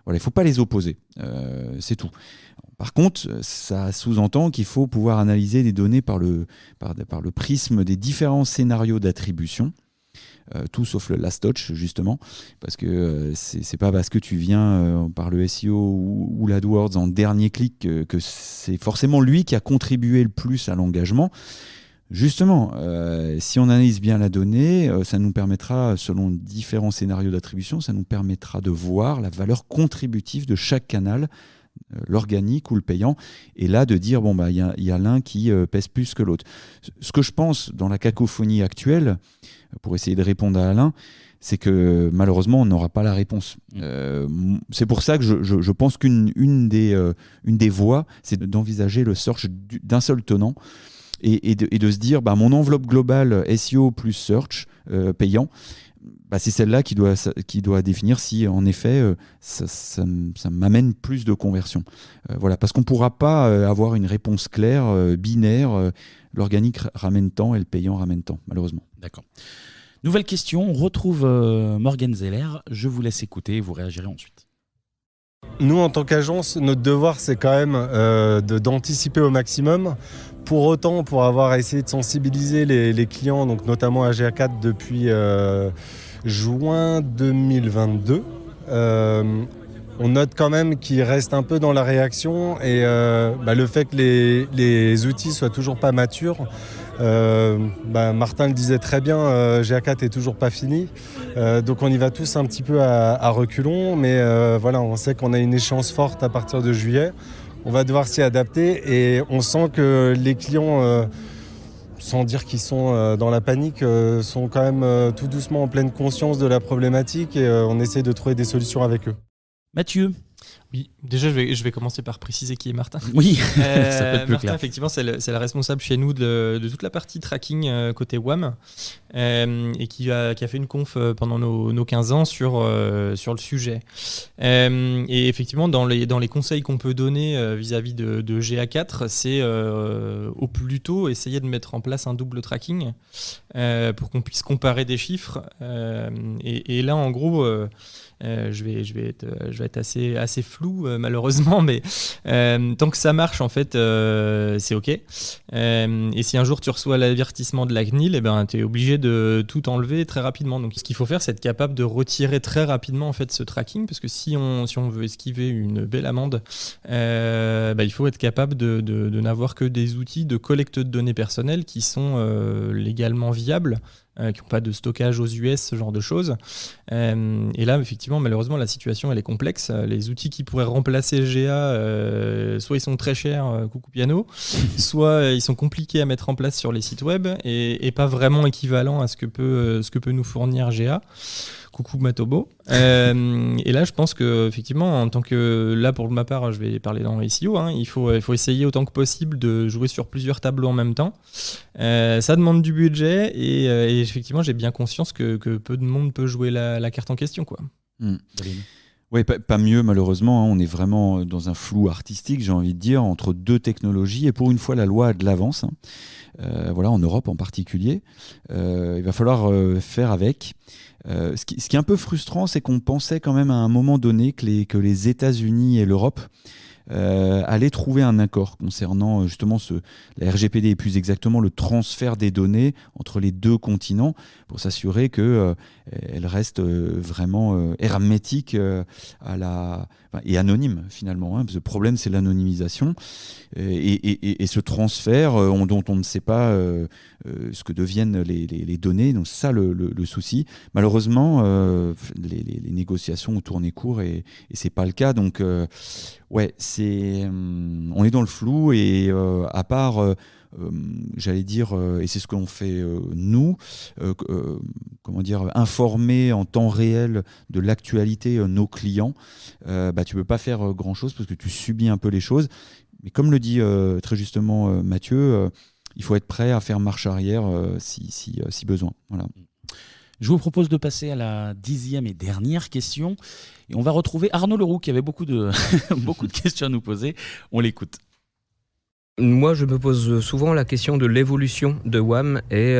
Voilà, il ne faut pas les opposer, c'est tout. Par contre, ça sous-entend qu'il faut pouvoir analyser les données par le prisme des différents scénarios d'attribution, tout sauf le last touch, justement, parce que c'est pas parce que tu viens par le SEO ou l'AdWords en dernier clic que c'est forcément lui qui a contribué le plus à l'engagement. Justement, si on analyse bien la donnée, ça nous permettra, selon différents scénarios d'attribution, ça nous permettra de voir la valeur contributive de chaque canal, l'organique ou le payant, et là de dire, il y a l'un qui pèse plus que l'autre. Ce que je pense dans la cacophonie actuelle, pour essayer de répondre à Alain, c'est que malheureusement, on n'aura pas la réponse. C'est pour ça que je pense qu'une des voies, c'est d'envisager le search d'un seul tenant et de se dire, mon enveloppe globale SEO plus search payant, c'est celle-là qui doit définir si, en effet, ça m'amène plus de conversion. Voilà, parce qu'on ne pourra pas avoir une réponse claire, binaire. L'organique ramène tant et le payant ramène tant, malheureusement. D'accord. Nouvelle question, on retrouve Morgan Zeller. Je vous laisse écouter et vous réagirez ensuite. Nous, en tant qu'agence, notre devoir, c'est quand même d'anticiper au maximum. Pour autant, pour avoir essayé de sensibiliser les clients, donc notamment à GA4 depuis juin 2022, on note quand même qu'ils restent un peu dans la réaction et le fait que les outils soient toujours pas matures. Martin le disait très bien, GA4 est toujours pas fini, donc on y va tous un petit peu à reculons, mais on sait qu'on a une échéance forte à partir de juillet. On va devoir s'y adapter et on sent que les clients, sans dire qu'ils sont dans la panique, sont quand même tout doucement en pleine conscience de la problématique et on essaie de trouver des solutions avec eux. Mathieu. Oui, déjà je vais commencer par préciser qui est Martin. Oui, ça peut être plus Martin, clair. effectivement, c'est le responsable chez nous de toute la partie tracking côté WAM et qui a fait une conf pendant nos 15 ans sur le sujet. Et effectivement, dans les conseils qu'on peut donner vis-à-vis de GA4, c'est au plus tôt essayer de mettre en place un double tracking pour qu'on puisse comparer des chiffres. Et là, en gros... je vais être assez flou malheureusement, mais tant que ça marche en fait c'est ok. Et si un jour tu reçois l'avertissement de la CNIL, tu es obligé de tout enlever très rapidement. Donc ce qu'il faut faire, c'est être capable de retirer très rapidement en fait ce tracking, parce que si on veut esquiver une belle amende, il faut être capable de n'avoir que des outils de collecte de données personnelles qui sont légalement viables, qui n'ont pas de stockage aux US, ce genre de choses. Et là, effectivement, malheureusement, la situation elle est complexe. Les outils qui pourraient remplacer GA, soit ils sont très chers, coucou piano, soit ils sont compliqués à mettre en place sur les sites web et pas vraiment équivalents à ce que peut nous fournir GA. Coucou Matobo. Et là, je pense que effectivement, en tant que là pour ma part, je vais parler dans SEO. Il faut essayer autant que possible de jouer sur plusieurs tableaux en même temps. Ça demande du budget et effectivement, j'ai bien conscience que peu de monde peut jouer la carte en question, quoi. Oui, pas mieux malheureusement. On est vraiment dans un flou artistique, j'ai envie de dire, entre deux technologies. Et pour une fois, la loi a de l'avance. En Europe en particulier. Il va falloir faire avec. Ce qui est un peu frustrant, c'est qu'on pensait quand même à un moment donné que les États-Unis et l'Europe allaient trouver un accord concernant justement la RGPD et plus exactement le transfert des données entre les deux continents pour s'assurer qu'elle reste vraiment hermétique et anonyme finalement. Parce que le problème, c'est l'anonymisation et ce transfert dont on ne sait pas ce que deviennent les données. Donc ça, le souci. Malheureusement, les négociations ont tourné court et c'est pas le cas. Donc on est dans le flou et à part j'allais dire, et c'est ce qu'on fait nous, informer en temps réel de l'actualité nos clients, tu peux pas faire grand chose parce que tu subis un peu les choses. Mais comme le dit très justement Mathieu, il faut être prêt à faire marche arrière si besoin. Voilà. Je vous propose de passer à la 10e et dernière question. Et on va retrouver Arnaud Leroux qui avait beaucoup de questions à nous poser. On l'écoute. Moi, je me pose souvent la question de l'évolution de WAM et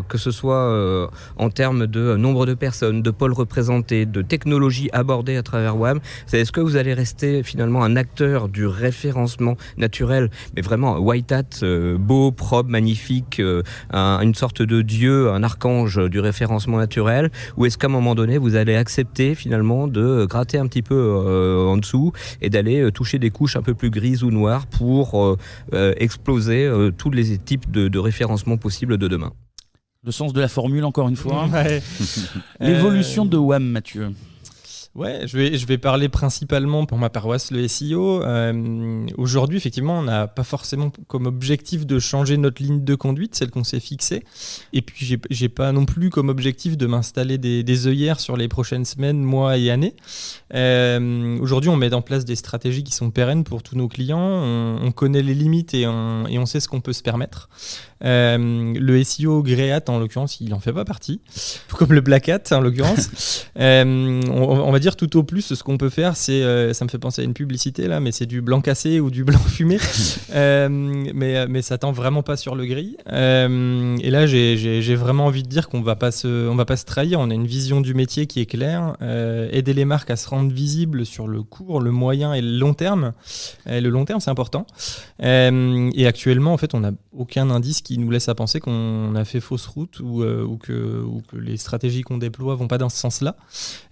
que ce soit en termes de nombre de personnes, de pôles représentés, de technologies abordées à travers WAM. Est-ce que vous allez rester finalement un acteur du référencement naturel, mais vraiment white hat, beau, propre, magnifique, une sorte de dieu, un archange du référencement naturel, ou est-ce qu'à un moment donné, vous allez accepter finalement de gratter un petit peu en dessous et d'aller toucher des couches un peu plus grises ou noires pour exploser tous les types de référencement possibles de demain. Le sens de la formule, encore une fois. Ouais. L'évolution de WAM, Mathieu. Ouais, je vais parler principalement pour ma paroisse, le SEO. Aujourd'hui, effectivement, on n'a pas forcément comme objectif de changer notre ligne de conduite, celle qu'on s'est fixée. Et puis, j'ai pas non plus comme objectif de m'installer des œillères sur les prochaines semaines, mois et années. Aujourd'hui, on met en place des stratégies qui sont pérennes pour tous nos clients. On connaît les limites et on sait ce qu'on peut se permettre. Le SEO Grey Hat, en l'occurrence, il n'en fait pas partie, comme le Black Hat, en l'occurrence. On va dire tout au plus, ce qu'on peut faire, c'est, ça me fait penser à une publicité là, mais c'est du blanc cassé ou du blanc fumé, mais ça tend vraiment pas sur le gris. Et là, j'ai vraiment envie de dire qu'on va pas se trahir. On a une vision du métier qui est claire, aider les marques à se rendre visibles sur le court, le moyen et le long terme. Le long terme, c'est important. Et actuellement, en fait, on n'a aucun indice qui nous laisse à penser qu'on a fait fausse route ou que les stratégies qu'on déploie vont pas dans ce sens-là.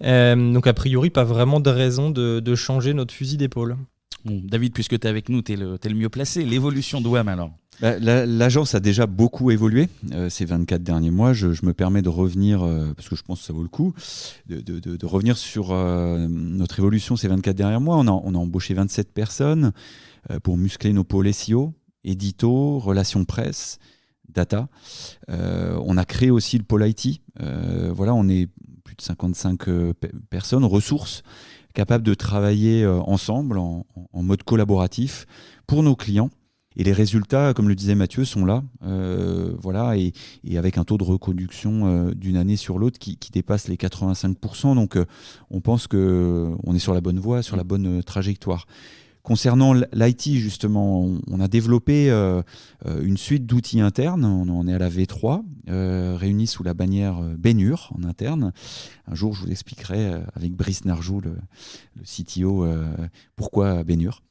Donc a priori, pas vraiment de raison de changer notre fusil d'épaule. Bon, David, puisque tu es avec nous, tu es le mieux placé. L'évolution de WAM alors? L'agence a déjà beaucoup évolué ces 24 derniers mois. Je me permets de revenir, parce que je pense que ça vaut le coup, de revenir sur notre évolution ces 24 derniers mois. On a embauché 27 personnes pour muscler nos pôles SEO, édito, relations presse, data. On a créé aussi le pôle IT. On est plus de 55 personnes, ressources, capables de travailler ensemble en mode collaboratif pour nos clients. Et les résultats, comme le disait Mathieu, sont là. Et avec un taux de reconduction d'une année sur l'autre qui dépasse les 85%. Donc on pense qu'on est sur la bonne voie, sur la bonne trajectoire. Concernant l'IT, justement, on a développé une suite d'outils internes. On en est à la V3, réunis sous la bannière Bénure en interne. Un jour, je vous expliquerai avec Brice Narjou, le CTO, pourquoi Bénure.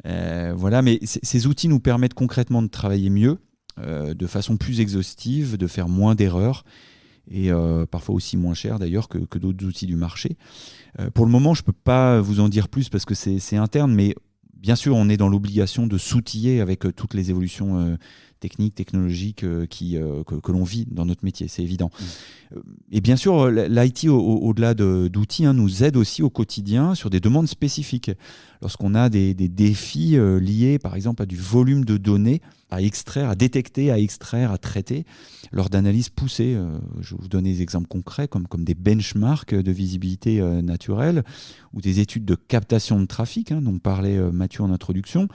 Mais ces outils nous permettent concrètement de travailler mieux, de façon plus exhaustive, de faire moins d'erreurs et parfois aussi moins cher d'ailleurs que d'autres outils du marché. Pour le moment, je ne peux pas vous en dire plus parce que c'est interne, mais bien sûr, on est dans l'obligation de s'outiller avec toutes les évolutions techniques, technologiques que l'on vit dans notre métier, c'est évident. Et bien sûr, l'IT, au-delà d'outils, nous aide aussi au quotidien sur des demandes spécifiques. Lorsqu'on a des défis liés, par exemple, à du volume de données à extraire, à détecter, à extraire, à traiter, lors d'analyses poussées. Je vais vous donner des exemples concrets, comme des benchmarks de visibilité naturelle ou des études de captation de trafic, dont parlait Mathieu en introduction,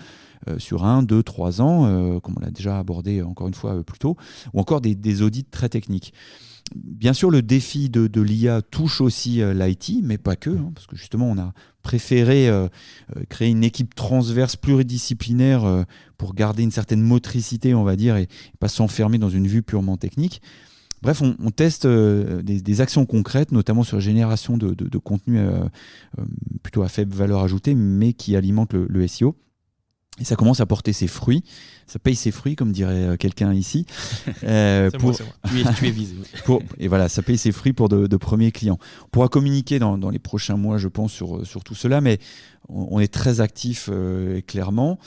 sur 1, 2, 3 ans, comme on l'a déjà abordé encore une fois plus tôt, ou encore des audits très techniques. Bien sûr, le défi de l'IA touche aussi l'IT, mais pas que, parce que justement, on a préféré créer une équipe transverse pluridisciplinaire pour garder une certaine motricité, on va dire, et pas s'enfermer dans une vue purement technique. Bref, on teste des actions concrètes, notamment sur la génération de contenu plutôt à faible valeur ajoutée, mais qui alimente le SEO. Et ça commence à porter ses fruits. Ça paye ses fruits, comme dirait quelqu'un ici. C'est moi. Tu es visé. Et voilà, ça paye ses fruits pour de premiers clients. On pourra communiquer dans les prochains mois, je pense, sur tout cela, mais on est très actif, clairement.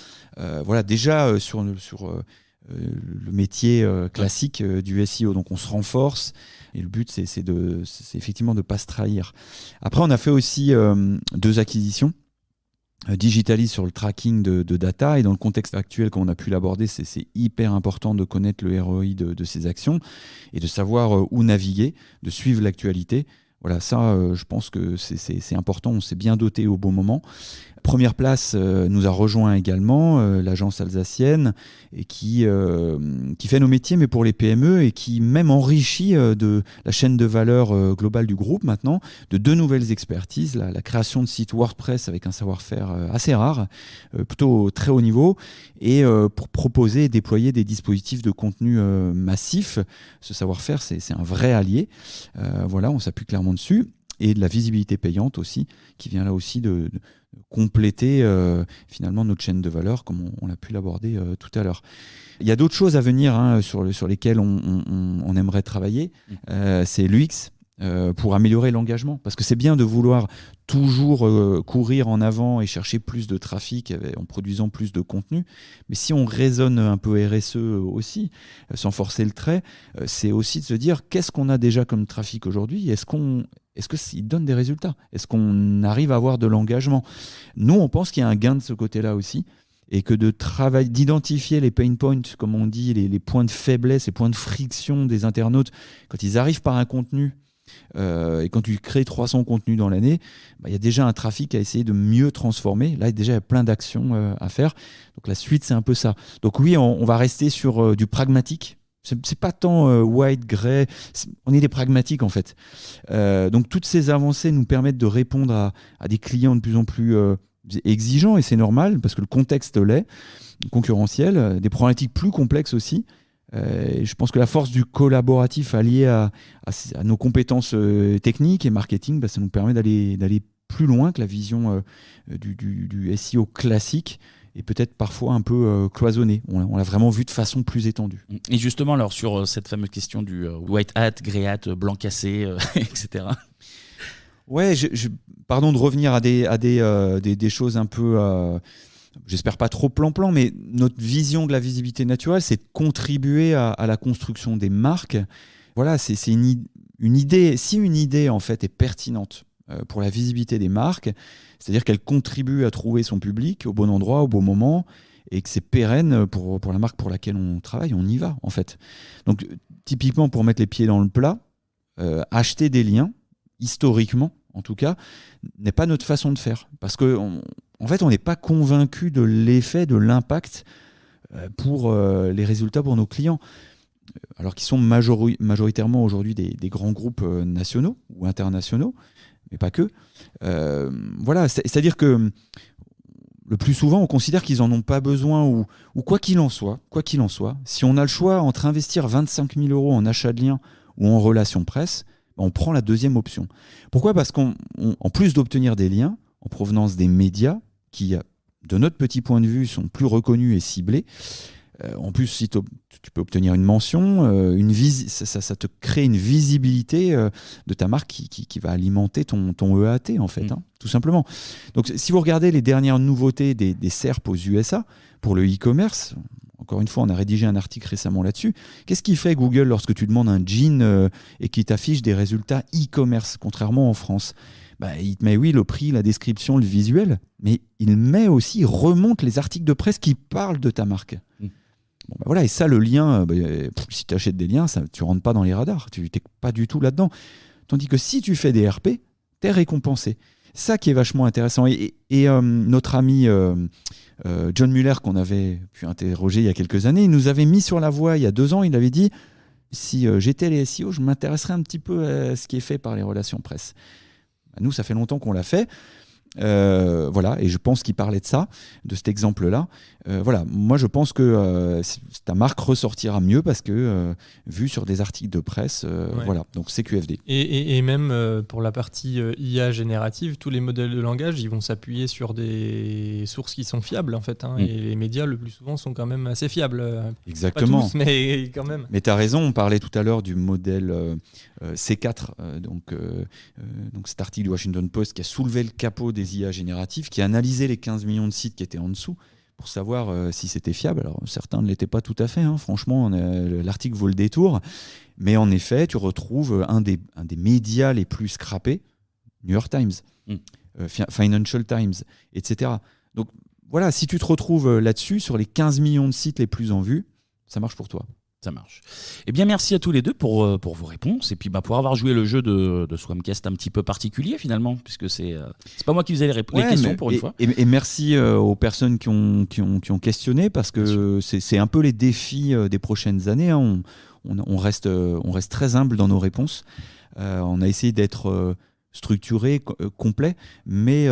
Déjà sur le métier classique du SEO. Donc on se renforce. Et le but, c'est effectivement de ne pas se trahir. Après, on a fait aussi 2 acquisitions. Digitalis sur le tracking de data, et dans le contexte actuel, comme on a pu l'aborder, c'est hyper important de connaître le ROI de ces actions et de savoir où naviguer, de suivre l'actualité. Voilà, ça, je pense que c'est important, on s'est bien doté au bon moment. Première place nous a rejoint également l'agence alsacienne et qui fait nos métiers mais pour les PME et qui même enrichit de la chaîne de valeur globale du groupe maintenant de 2 nouvelles expertises, la création de sites WordPress avec un savoir-faire assez rare, plutôt très haut niveau, et pour proposer et déployer des dispositifs de contenu massifs. Ce savoir-faire, c'est un vrai allié. On s'appuie clairement dessus. Et de la visibilité payante aussi, qui vient là aussi de compléter finalement notre chaîne de valeur, comme on a pu l'aborder tout à l'heure. Il y a d'autres choses à venir sur lesquelles on aimerait travailler. C'est l'UX pour améliorer l'engagement. Parce que c'est bien de vouloir toujours courir en avant et chercher plus de trafic en produisant plus de contenu. Mais si on raisonne un peu RSE aussi, sans forcer le trait, c'est aussi de se dire qu'est-ce qu'on a déjà comme trafic aujourd'hui ? Est-ce qu'on est-ce qu'il donne des résultats? Est-ce qu'on arrive à avoir de l'engagement? Nous, on pense qu'il y a un gain de ce côté-là aussi, et que d'identifier les pain points, comme on dit, les points de faiblesse, les points de friction des internautes, quand ils arrivent par un contenu, et quand tu crées 300 contenus dans l'année, il y a déjà un trafic à essayer de mieux transformer. Là, déjà, il y a plein d'actions à faire. Donc la suite, c'est un peu ça. Donc oui, on va rester sur du pragmatique. C'est pas tant white, grey, on est des pragmatiques en fait. Donc toutes ces avancées nous permettent de répondre à des clients de plus en plus exigeants, et c'est normal parce que le contexte l'est, concurrentiel, des problématiques plus complexes aussi. Et je pense que la force du collaboratif allié à nos compétences techniques et marketing, ça nous permet d'aller plus loin que la vision du SEO classique, et peut-être parfois un peu cloisonné. On l'a vraiment vu de façon plus étendue. Et justement, alors, sur cette fameuse question du white hat, grey hat, blanc cassé, etc. Ouais, pardon de revenir à des choses un peu... j'espère pas trop plan-plan, mais notre vision de la visibilité naturelle, c'est de contribuer à la construction des marques. Voilà, c'est une idée. Si une idée, en fait, est pertinente pour la visibilité des marques, c'est-à-dire qu'elle contribue à trouver son public au bon endroit, au bon moment, et que c'est pérenne pour la marque pour laquelle on travaille, on y va, en fait. Donc, typiquement, pour mettre les pieds dans le plat, acheter des liens, historiquement, en tout cas, n'est pas notre façon de faire. Parce qu'en fait, on n'est pas convaincu de l'effet, de l'impact pour les résultats pour nos clients. Alors qu'ils sont majoritairement aujourd'hui des grands groupes nationaux ou internationaux, mais pas que. Voilà, c'est-à-dire que le plus souvent, on considère qu'ils n'en ont pas besoin, ou quoi qu'il en soit, si on a le choix entre investir 25 000 € en achat de liens ou en relations presse, on prend la deuxième option. Pourquoi ? Parce qu'en plus d'obtenir des liens en provenance des médias, qui, de notre petit point de vue, sont plus reconnus et ciblés, en plus, si tu peux obtenir une mention, ça te crée une visibilité de ta marque qui va alimenter ton EAT, en fait, tout simplement. Donc, si vous regardez les dernières nouveautés des SERP aux USA pour le e-commerce, encore une fois, on a rédigé un article récemment là-dessus. Qu'est-ce qu'il fait Google lorsque tu demandes un jean et qu'il t'affiche des résultats e-commerce, contrairement en France ? Il te met, oui, le prix, la description, le visuel, mais il remonte les articles de presse qui parlent de ta marque. Voilà, et ça, le lien, si tu achètes des liens, tu ne rentres pas dans les radars, tu n'es pas du tout là-dedans. Tandis que si tu fais des RP, tu es récompensé. Ça qui est vachement intéressant. Et notre ami John Muller, qu'on avait pu interroger il y a quelques années, il nous avait mis sur la voie il y a 2 ans. Il avait dit, si j'étais les SEO, je m'intéresserais un petit peu à ce qui est fait par les relations presse. Nous, ça fait longtemps qu'on l'a fait. Voilà, et je pense qu'il parlait de ça, de cet exemple-là. Voilà, moi je pense que ta marque ressortira mieux parce que vu sur des articles de presse, voilà, donc c'est QFD. Et même pour la partie IA générative, tous les modèles de langage, ils vont s'appuyer sur des sources qui sont fiables en fait, et les médias le plus souvent sont quand même assez fiables. Exactement. Pas tous, mais quand même. Mais tu as raison, on parlait tout à l'heure du modèle C4, donc cet article du Washington Post qui a soulevé le capot des IA génératifs, qui a analysé les 15 millions de sites qui étaient en dessous pour savoir si c'était fiable. Alors certains ne l'étaient pas tout à fait, franchement, l'article vaut le détour, mais en effet tu retrouves un des médias les plus scrappés, New York Times, Financial Times, etc. Donc voilà, si tu te retrouves là-dessus, sur les 15 millions de sites les plus en vue, ça marche pour toi. Ça marche. Eh bien, merci à tous les deux pour vos réponses et puis pour avoir joué le jeu de Swamcast un petit peu particulier finalement, puisque c'est pas moi qui faisais les questions pour une fois. Et merci aux personnes qui ont questionné, parce que c'est un peu les défis des prochaines années. On reste très humble dans nos réponses. On a essayé d'être structuré, complet, mais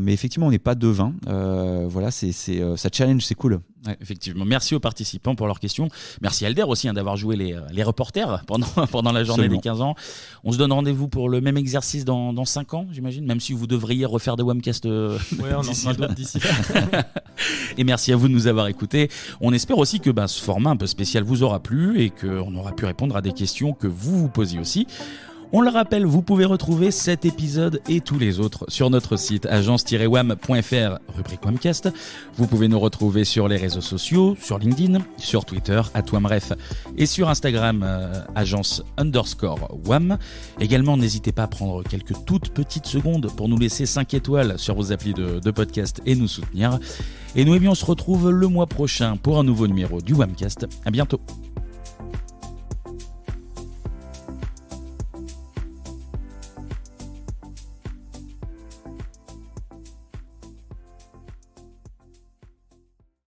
effectivement on n'est pas devin. Voilà, ça challenge, c'est cool. Ouais, effectivement, merci aux participants pour leurs questions. Merci Alder aussi d'avoir joué les reporters pendant la journée des 15 ans. On se donne rendez-vous pour le même exercice dans 5 ans, j'imagine, même si vous devriez refaire des Webcasts. Ouais, on en fera d'autres d'ici là. Et merci à vous de nous avoir écoutés. On espère aussi que ce format un peu spécial vous aura plu et qu'on aura pu répondre à des questions que vous posiez aussi. On le rappelle, vous pouvez retrouver cet épisode et tous les autres sur notre site agence-wam.fr, rubrique Wamcast. Vous pouvez nous retrouver sur les réseaux sociaux, sur LinkedIn, sur Twitter, @wamref, et sur Instagram, agence_wam. Également, n'hésitez pas à prendre quelques toutes petites secondes pour nous laisser 5 étoiles sur vos applis de podcast et nous soutenir. Et nous, on se retrouve le mois prochain pour un nouveau numéro du Wamcast. À bientôt.